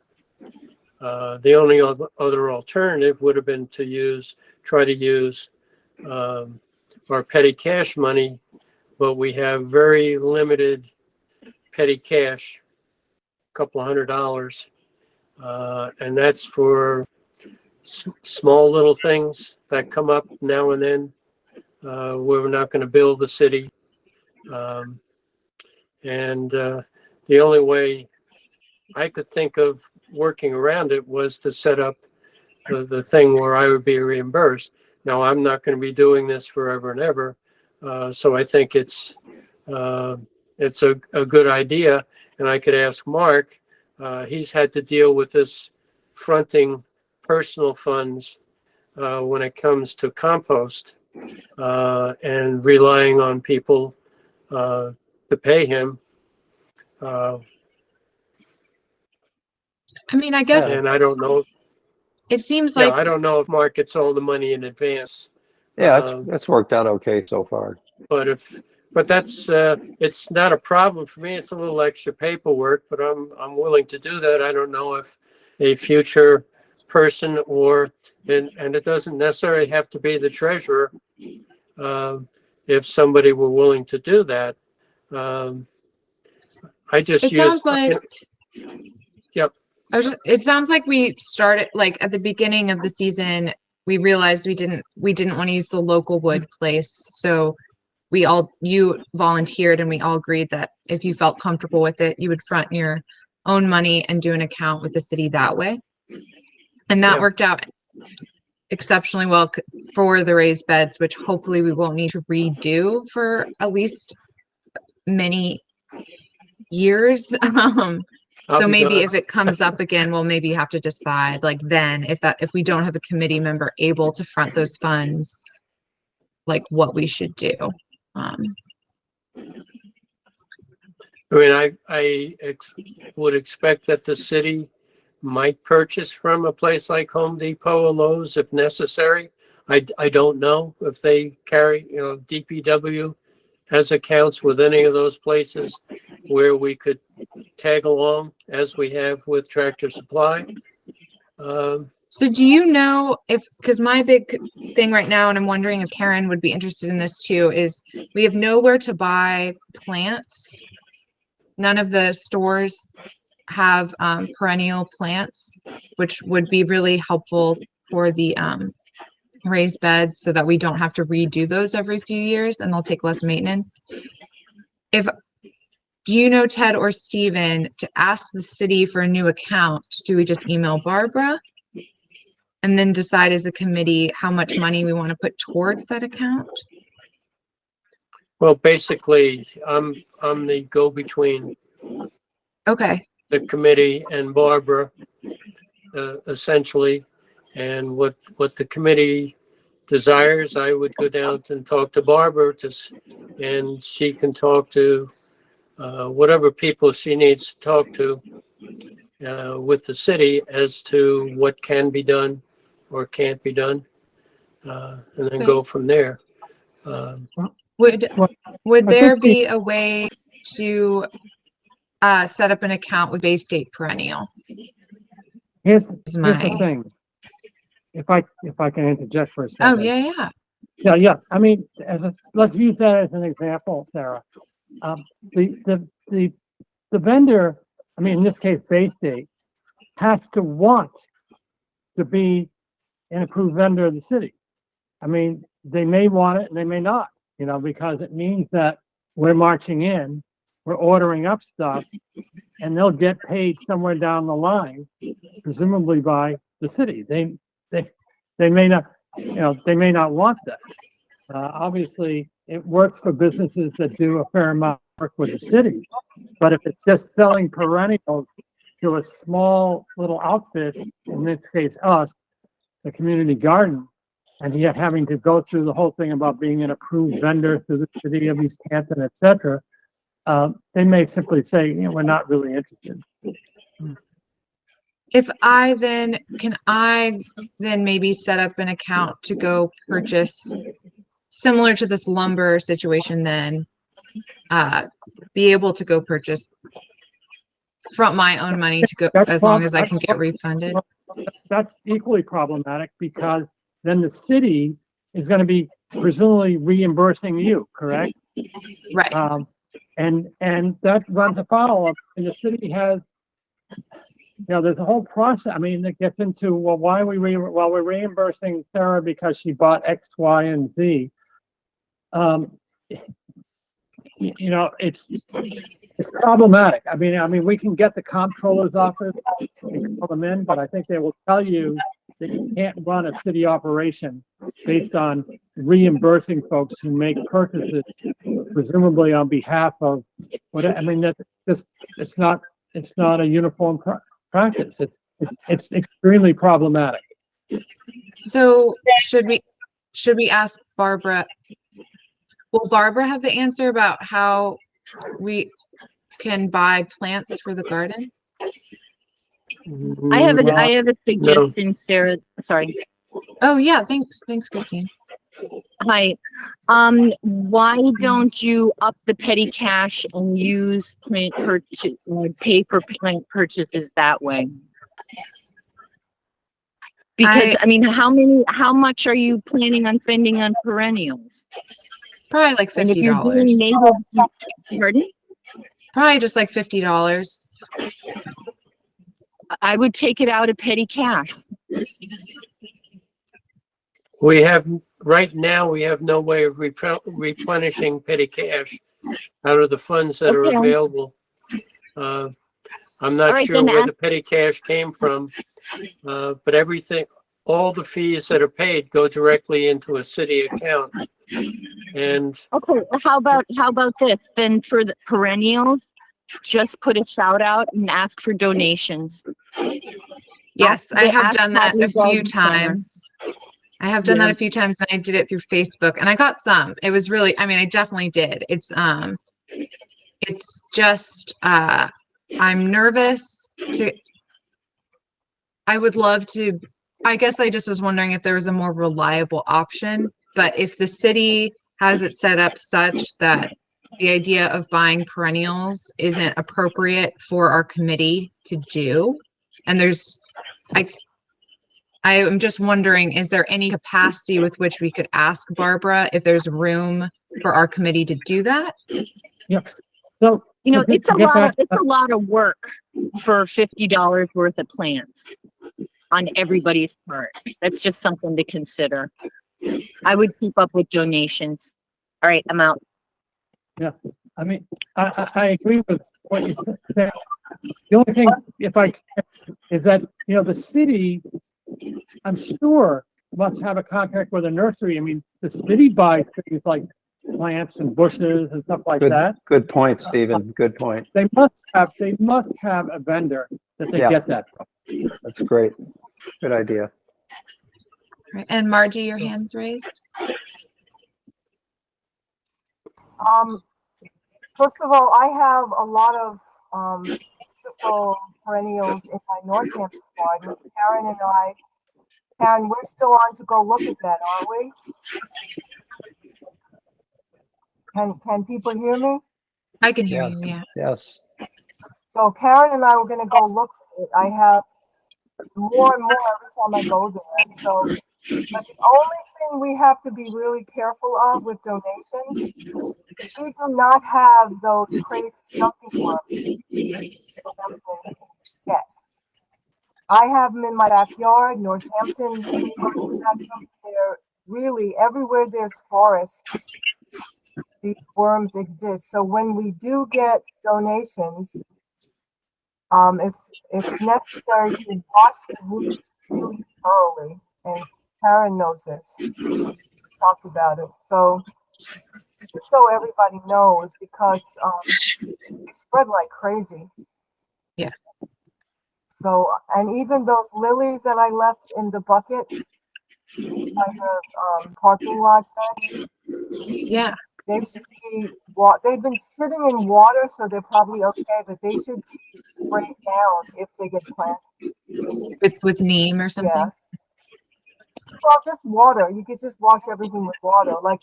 The only other alternative would have been to try to use our petty cash money, but we have very limited petty cash, a couple of $100, and that's for small little things that come up now and then. We're not going to build the city, and the only way I could think of working around it was to set up the thing where I would be reimbursed. Now, I'm not going to be doing this forever and ever, so I think it's a good idea. And I could ask Mark. He's had to deal with this fronting personal funds when it comes to compost and relying on people to pay him. I mean, I guess, And I don't know. it seems Yeah, like, I don't know if Mark gets all the money in advance. Yeah, that's worked out okay so far. But that's it's not a problem for me. It's a little extra paperwork, but I'm willing to do that. I don't know if a future person and it doesn't necessarily have to be the treasurer. If somebody were willing to do that, I just it sounds like, yep. it sounds like we started, like at the beginning of the season, we realized we didn't want to use the local wood place. So you volunteered and we all agreed that if you felt comfortable with it, you would front your own money and do an account with the city that way. And that worked out exceptionally well for the raised beds, which hopefully we won't need to redo for at least many years. So maybe if it comes up again, we'll maybe have to decide, like, then if we don't have a committee member able to front those funds, like what we should do. I mean, I would expect that the city might purchase from a place like Home Depot or Lowe's if necessary. I don't know if they carry, DPW has accounts with any of those places where we could tag along as we have with Tractor Supply. So do you know because my big thing right now, and I'm wondering if Karen would be interested in this too, is we have nowhere to buy plants. None of the stores have perennial plants, which would be really helpful for the raised beds so that we don't have to redo those every few years and they'll take less maintenance. Do you know, Ted or Steven, to ask the city for a new account, do we just email Barbara and then decide as a committee how much money we want to put towards that account? Well, basically, I'm the go-between. Okay. The committee and Barbara, essentially, and what the committee desires, I would go down and talk to Barbara and she can talk to whatever people she needs to talk to with the city as to what can be done or can't be done, and then go from there. Would there be a way to set up an account with Bay State Perennial? Here's the thing. If I can interject for a second. Oh, yeah. Yeah. I mean, let's use that as an example, Sarah. The vendor, I mean, in this case, Bay State, has to want to be an approved vendor of the city. I mean, they may want it and they may not, because it means that we're marching in, we're ordering up stuff, and they'll get paid somewhere down the line, presumably by the city. They may not, they may not want that. Obviously, it works for businesses that do a fair amount of work with the city. But if it's just selling perennials to a small little outfit, in this case us, the community garden, and yet having to go through the whole thing about being an approved vendor through the city of Easthampton, et cetera, they may simply say, we're not really interested. Can I then maybe set up an account to go purchase, similar to this lumber situation, then be able to go purchase from my own money to go as long as I can get refunded? That's equally problematic because then the city is going to be presumably reimbursing you, correct? Right. And that runs afoul of, and the city has, there's a whole process. I mean, it gets into, well, why are we're reimbursing Sarah because she bought X, Y, and Z. It's problematic. I mean, we can get the comptroller's office and call them in, but I think they will tell you that you can't run a city operation based on reimbursing folks who make purchases, presumably on behalf of what. I mean, it's not a uniform practice. It's extremely problematic. So should we ask Barbara? Will Barbara have the answer about how we can buy plants for the garden? I have a suggestion, Sarah. Sorry. Oh yeah, thanks, Christine. Hi. Why don't you up the petty cash and use plant purchases, pay for plant purchases that way? Because I mean, how much are you planning on spending on perennials? Probably like $50. Pardon? Probably just like $50. I would take it out of petty cash. Right now, we have no way of replenishing petty cash out of the funds that are available. I'm not sure where the petty cash came from, but all the fees that are paid go directly into a city account. And okay, how about this? Then for the perennials, just put a shout out and ask for donations. Yes, I have done that a few times. I have done that a few times, and I did it through Facebook, and I got some. It was really, I mean, I definitely did. It's just, I'm nervous I would love to, I guess I just was wondering if there was a more reliable option, but if the city has it set up such that the idea of buying perennials isn't appropriate for our committee to do, and I am just wondering, is there any capacity with which we could ask Barbara if there's room for our committee to do that? Yep. So, it's a lot of work for $50 worth of plants on everybody's part. That's just something to consider. I would keep up with donations. All right, I'm out. Yeah, I mean, I agree with what you said. The only thing, is that, the city, I'm sure, must have a contract with a nursery. I mean, the city buys things like plants and bushes and stuff like that. Good point, Stephen. Good point. They must have a vendor that they get that from. That's great. Good idea. Right. And Margie, your hand's raised. First of all, I have a lot of beautiful perennials in my Northampton garden. Karen, we're still on to go look at that, aren't we? Can people hear me? I can hear you, yeah. Yes. So Karen and I were going to go look at it. I have more and more every time I go there. So, but the only thing we have to be really careful of with donations, we do not have those crazy jumping worms. I have them in my backyard. Northampton, they're really everywhere there's forest. These worms exist. So when we do get donations, it's necessary to wash the roots really thoroughly, and Karen knows this. We talked about it. So everybody knows, because they spread like crazy. Yeah. So, and even those lilies that I left in the bucket, by the parking lot bench, yeah, they should be they've been sitting in water, so they're probably okay, but they should be sprayed down if they get planted. With neem or something? Yeah. Well, just water. You could just wash everything with water. Like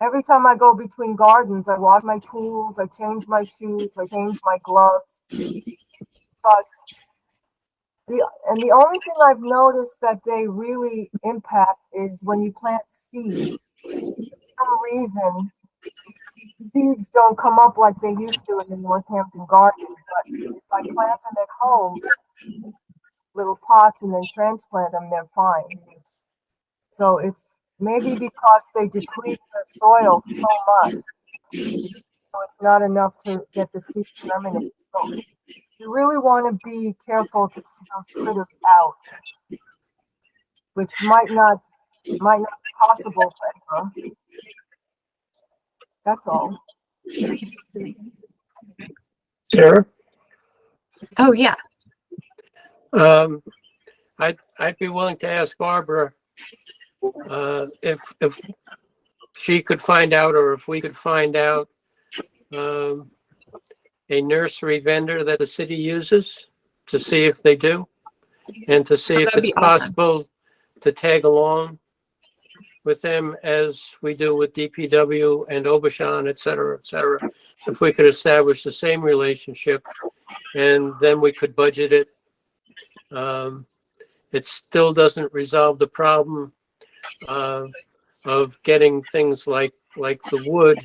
every time I go between gardens, I wash my tools, I change my shoes, I change my gloves. Because the only thing I've noticed that they really impact is when you plant seeds. For some reason, seeds don't come up like they used to in the Northampton garden, but if I plant them at home, little pots, and then transplant them, they're fine. So it's maybe because they deplete the soil so much, so it's not enough to get the seeds germinated. So you really want to be careful to keep those critters out, which might not be possible forever. That's all. Sarah? Oh, yeah. I'd be willing to ask Barbara if she could find out, or if we could find out, a nursery vendor that the city uses, to see if they do, and to see if That'd it's be awesome. possible to tag along with them as we do with DPW and Obashan, et cetera, if we could establish the same relationship, and then we could budget it. It still doesn't resolve the problem of getting things like the wood.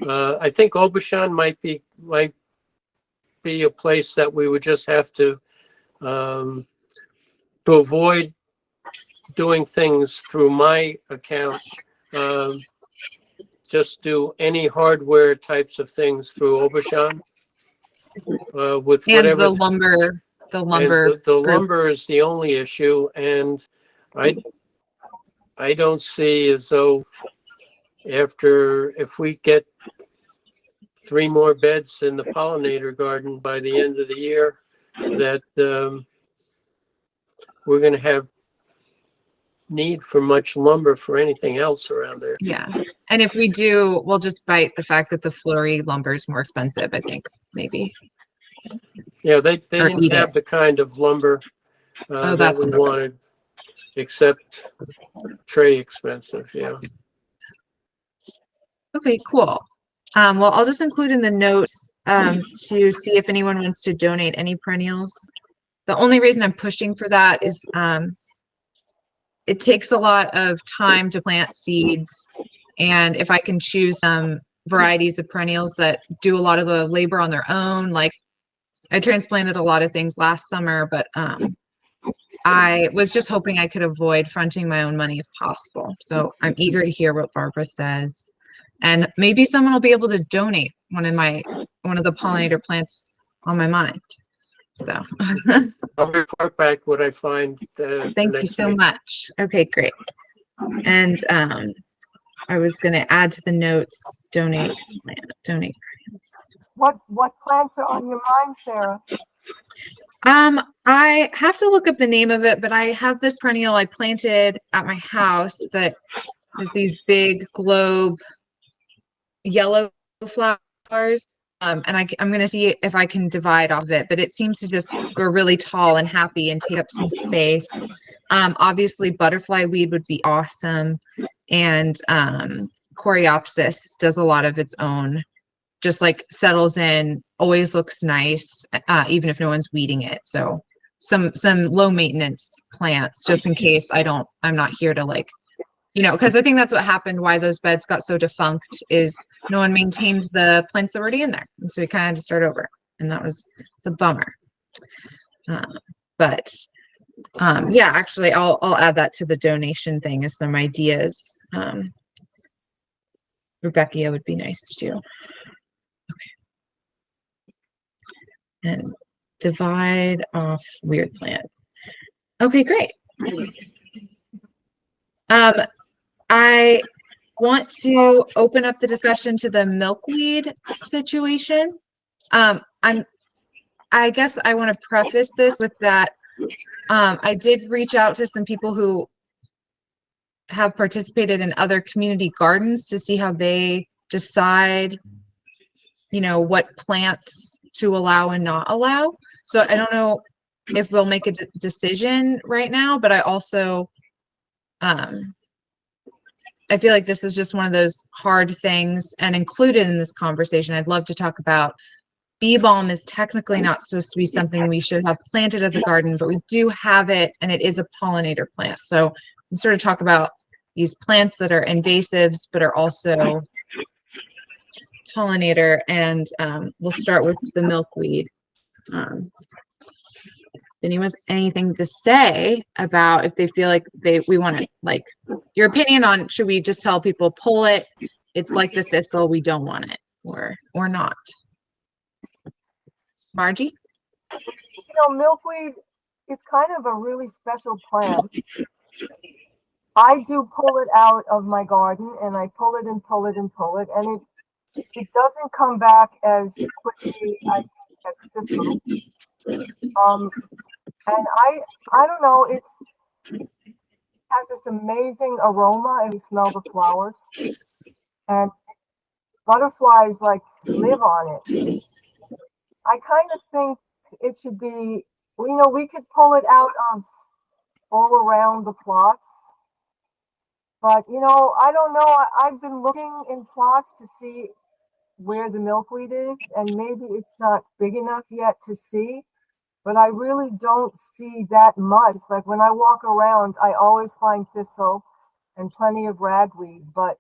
I think Obashan might be a place that we would just have to avoid doing things through my account. Just do any hardware types of things through Obashan. With And whatever the lumber the group. lumber is the only issue, and I don't see as though if we get 3 more beds in the pollinator garden by the end of the year, that we're going to have need for much lumber for anything else around there. Yeah. And if we do, we'll just bite the fact that the Fleury lumber is more expensive, I think, maybe. Yeah, they Or didn't eat have it. the kind of lumber that that's we okay. wanted, except tray expensive. Yeah. Okay, cool. Well, I'll just include in the notes to see if anyone wants to donate any perennials. The only reason I'm pushing for that is it takes a lot of time to plant seeds. And if I can choose some varieties of perennials that do a lot of the labor on their own, like I transplanted a lot of things last summer, but I was just hoping I could avoid fronting my own money if possible. So I'm eager to hear what Barbara says. And maybe someone will be able to donate one of the pollinator plants on my mind. So I'll report back what I find. thank you so much. Okay, great. And I was going to add to the notes, donate. What plants are on your mind, Sarah? I have to look up the name of it, but I have this perennial I planted at my house that has these big globe yellow flowers. And I'm going to see if I can divide off of it, but it seems to just grow really tall and happy and take up some space. Obviously butterfly weed would be awesome. And Coreopsis does a lot of its own, just like settles in, always looks nice, even if no one's weeding it. So some low maintenance plants, just in case I'm not here to because I think that's what happened, why those beds got so defunct, is no one maintained the plants that were already in there. And so we kind of had to start over. And it's a bummer. Yeah, actually I'll add that to the donation thing as some ideas. Rebecca would be nice too. Okay. And divide off weird plant. Okay, great. I want to open up the discussion to the milkweed situation. I guess I want to preface this with that. I did reach out to some people who have participated in other community gardens to see how they decide, what plants to allow and not allow. So I don't know if we'll make a decision right now, but I also, I feel like this is just one of those hard things, and included in this conversation, I'd love to talk about bee balm is technically not supposed to be something we should have planted at the garden, but we do have it, and it is a pollinator plant. So we can sort of talk about these plants that are invasives, but are also pollinator, and we'll start with the milkweed. If anyone has anything to say about if they feel like we want to, like, your opinion on, should we just tell people pull it? It's like the thistle, we don't want it, or not. Margie? Milkweed is kind of a really special plant. I do pull it out of my garden, and I pull it and pull it and pull it, and it doesn't come back as quickly, I think, as thistle. And I don't know, it has this amazing aroma, and you smell the flowers, and butterflies like live on it. I kind of think it should be, we could pull it out of all around the plots. But, I don't know. I've been looking in plots to see where the milkweed is, and maybe it's not big enough yet to see, but I really don't see that much. It's like when I walk around, I always find thistle and plenty of ragweed, but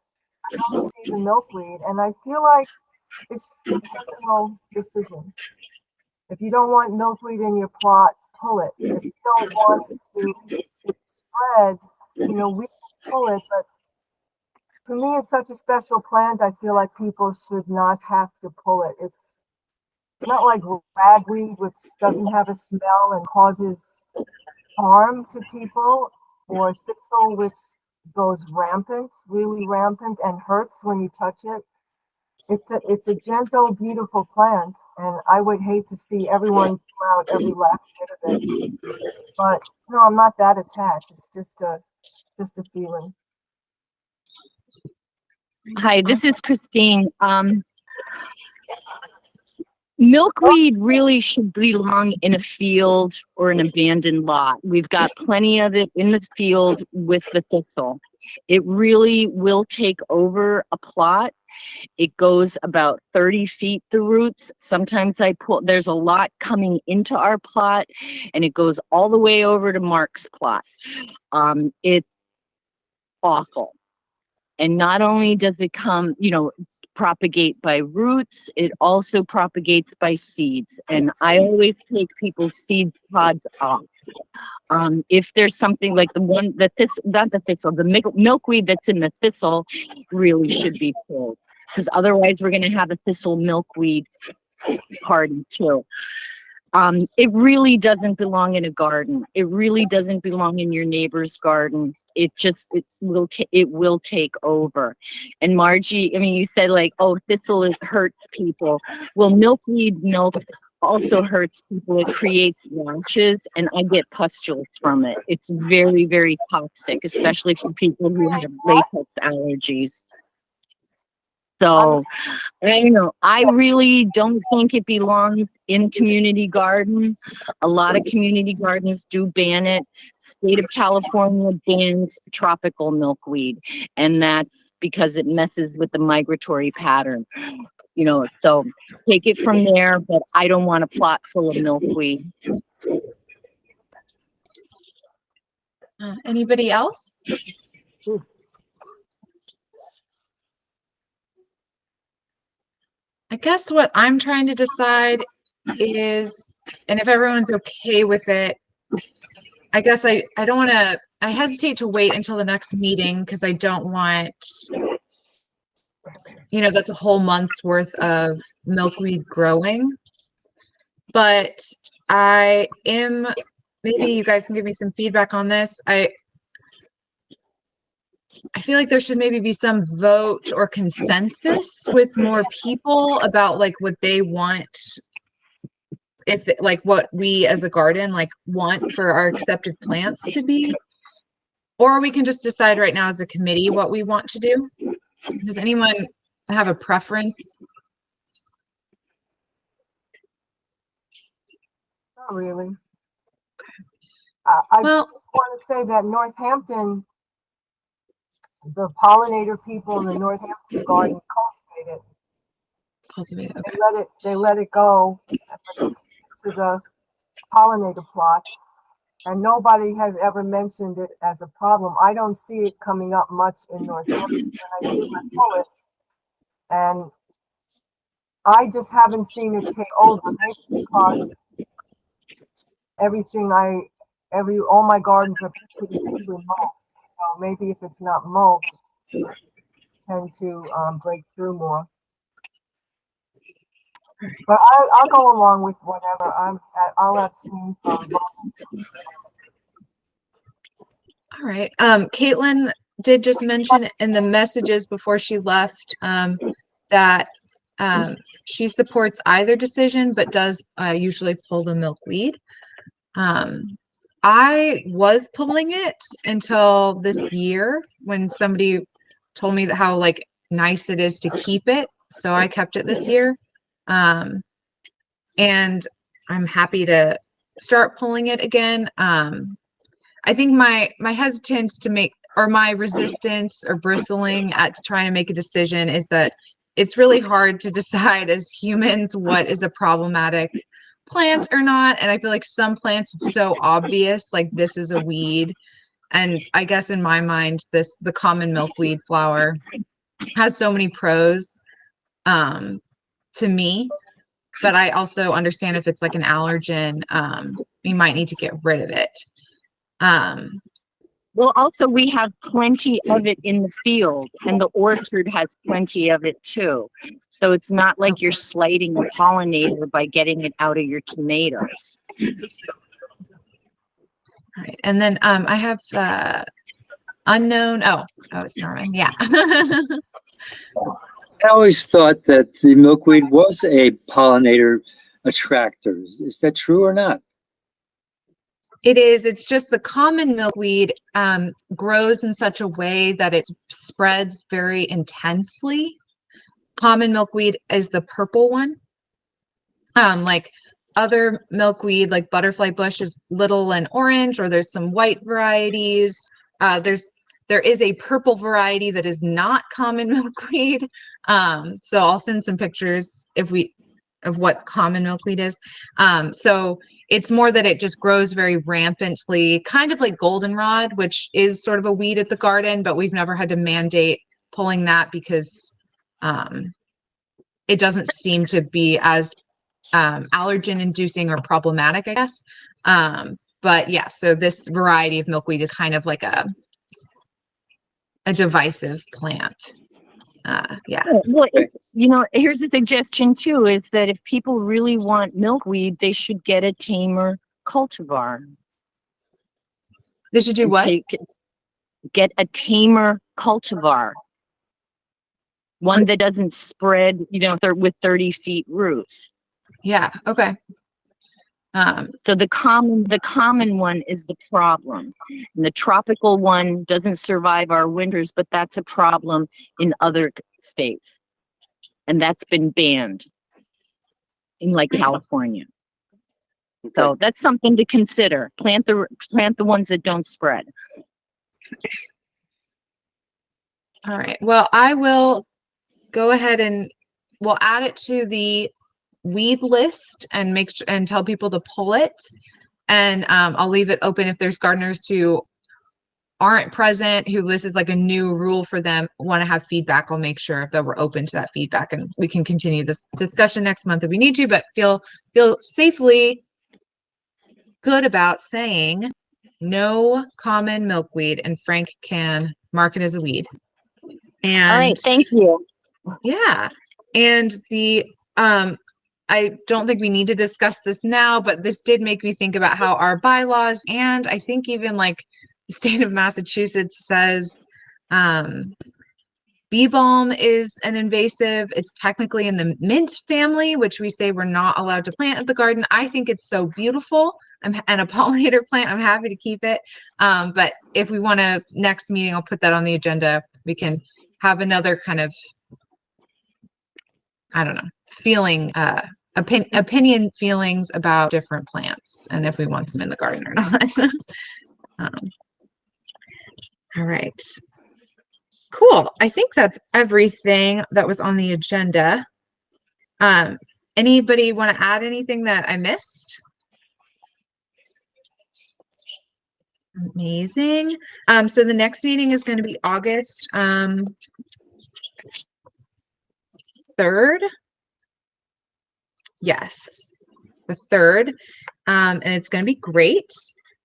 I don't see the milkweed, and I feel like it's a personal decision. If you don't want milkweed in your plot, pull it. If you don't want it to spread, we can pull it. But for me, it's such a special plant. I feel like people should not have to pull it. It's not like ragweed, which doesn't have a smell and causes harm to people, or thistle, which goes rampant, really rampant, and hurts when you touch it. It's a gentle, beautiful plant, and I would hate to see everyone pull out every last bit of it. But I'm not that attached. It's just a feeling. Hi, this is Christine. Milkweed really should belong in a field or an abandoned lot. We've got plenty of it in the field with the thistle. It really will take over a plot. It goes about 30 feet, the roots. Sometimes there's a lot coming into our plot, and it goes all the way over to Mark's plot. It's awful. And not only does it propagate by roots, it also propagates by seeds. And I always take people's seed pods off. If there's something like the milkweed that's in the thistle really should be pulled, because otherwise we're going to have a thistle milkweed party too. It really doesn't belong in a garden. It really doesn't belong in your neighbor's garden. It will take over. And Margie, I mean, you said like, oh, thistle hurts people. Well, milkweed milk also hurts people. It creates rashes, and I get pustules from it. It's very, very toxic, especially for people who have latex allergies. So, I really don't think it belongs in community gardens. A lot of community gardens do ban it. State of California bans tropical milkweed, and that's because it messes with the migratory pattern. So take it from there, but I don't want a plot full of milkweed. Anybody else? I guess what I'm trying to decide is, and if everyone's okay with it, I guess I don't want to, I hesitate to wait until the next meeting because I don't want, that's a whole month's worth of milkweed growing. But maybe you guys can give me some feedback on this. I feel like there should maybe be some vote or consensus with more people about like what they want, what we as a garden want for our accepted plants to be, or we can just decide right now as a committee what we want to do. Does anyone have a preference? Not really. I just want to say that Northampton, the pollinator people in the Northampton garden cultivate it. Cultivated. Okay. They let it go to the pollinator plots, and nobody has ever mentioned it as a problem. I don't see it coming up much in Northampton. When I do, I pull it, and I just haven't seen it take over. Maybe because all my gardens are pretty heavily mulched. So maybe if it's not mulched, tend to break through more. But I'll go along with whatever. I'll abstain from voting. All right. Caitlin did just mention in the messages before she left that she supports either decision, but does usually pull the milkweed. I was pulling it until this year when somebody told me that how like nice it is to keep it. So I kept it this year. And I'm happy to start pulling it again. I think my hesitance to make, or my resistance or bristling at trying to make a decision is that it's really hard to decide as humans what is a problematic plant or not. And I feel like some plants it's so obvious, like this is a weed. And I guess in my mind, the common milkweed flower has so many pros to me. But I also understand if it's like an allergen, you might need to get rid of it. Well, also we have plenty of it in the field, and the orchard has plenty of it too. So it's not like you're slighting the pollinator by getting it out of your tomatoes. All right, and then I have unknown. Oh, it's Norman. Yeah. I always thought that the milkweed was a pollinator attractor. Is that true or not? It is. It's just the common milkweed grows in such a way that it spreads very intensely. Common milkweed is the purple one. Like other milkweed, like butterfly bush, is little and orange, or there's some white varieties. There is a purple variety that is not common milkweed. So I'll send some pictures of what common milkweed is. So it's more that it just grows very rampantly, kind of like goldenrod, which is sort of a weed at the garden, but we've never had to mandate pulling that because it doesn't seem to be as allergen inducing or problematic, I guess. But yeah, so this variety of milkweed is kind of like a divisive plant. Yeah. Well, here's a suggestion too, is that if people really want milkweed, they should get a tamer cultivar. They should do what? Get a tamer cultivar. One that doesn't spread, with 30-seat roots. Yeah. Okay. So the common one is the problem. And the tropical one doesn't survive our winters, but that's a problem in other states. And that's been banned in like California. Okay. So that's something to consider. Plant the ones that don't spread. All right. Well, I will go ahead and we'll add it to the weed list and and tell people to pull it. And I'll leave it open if there's gardeners who aren't present, who this is like a new rule for them, want to have feedback. I'll make sure that we're open to that feedback and we can continue this discussion next month if we need to, but feel safely good about saying no common milkweed, and Frank can mark it as a weed. And all right, thank you. Yeah. And I don't think we need to discuss this now, but this did make me think about how our bylaws, and I think even like the state of Massachusetts says bee balm is an invasive. It's technically in the mint family, which we say we're not allowed to plant at the garden. I think it's so beautiful. And a pollinator plant, I'm happy to keep it. But if we want to, next meeting, I'll put that on the agenda. We can have another kind of, I don't know, feeling, opinion feelings about different plants and if we want them in the garden or not. All right. Cool. I think that's everything that was on the agenda. Anybody want to add anything that I missed? Amazing. So the next meeting is going to be August 3rd. Yes, the 3rd. And it's going to be great.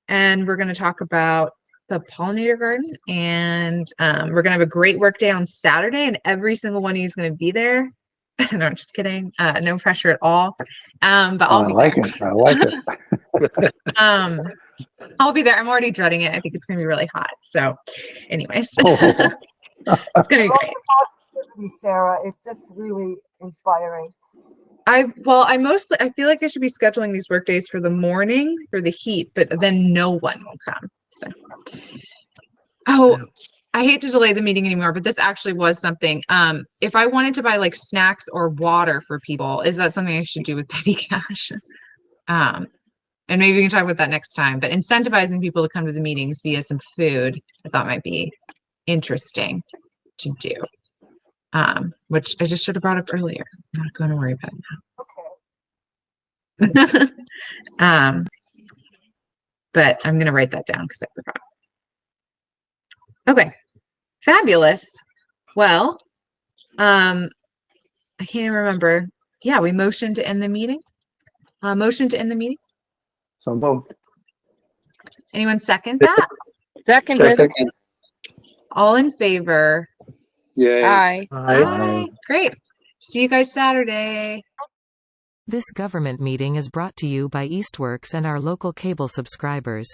And we're going to talk about the pollinator garden, and we're going to have a great work day on Saturday, and every single one of you is going to be there. No, I'm just kidding. No pressure at all. But I'll be like there. it. I like it. I'll be there. I'm already dreading it. I think it's going to be really hot. So anyways, it's going to be great. Sarah, it's just really inspiring. I feel like I should be scheduling these work days for the morning for the heat, but then no one will come. So, I hate to delay the meeting anymore, but this actually was something. If I wanted to buy like snacks or water for people, is that something I should do with petty cash? And maybe we can talk about that next time. But incentivizing people to come to the meetings via some food, I thought might be interesting to do. Which I just should have brought up earlier. I'm not going to worry about it now. But I'm going to write that down because I forgot. Okay, fabulous. Well, I can't even remember. Yeah, we motioned to end the meeting. Motion to end the meeting. So moved. Anyone second that? Seconded. All in favor? Yay. Aye. Aye. Great. See you guys Saturday. This government meeting is brought to you by Eastworks and our local cable subscribers.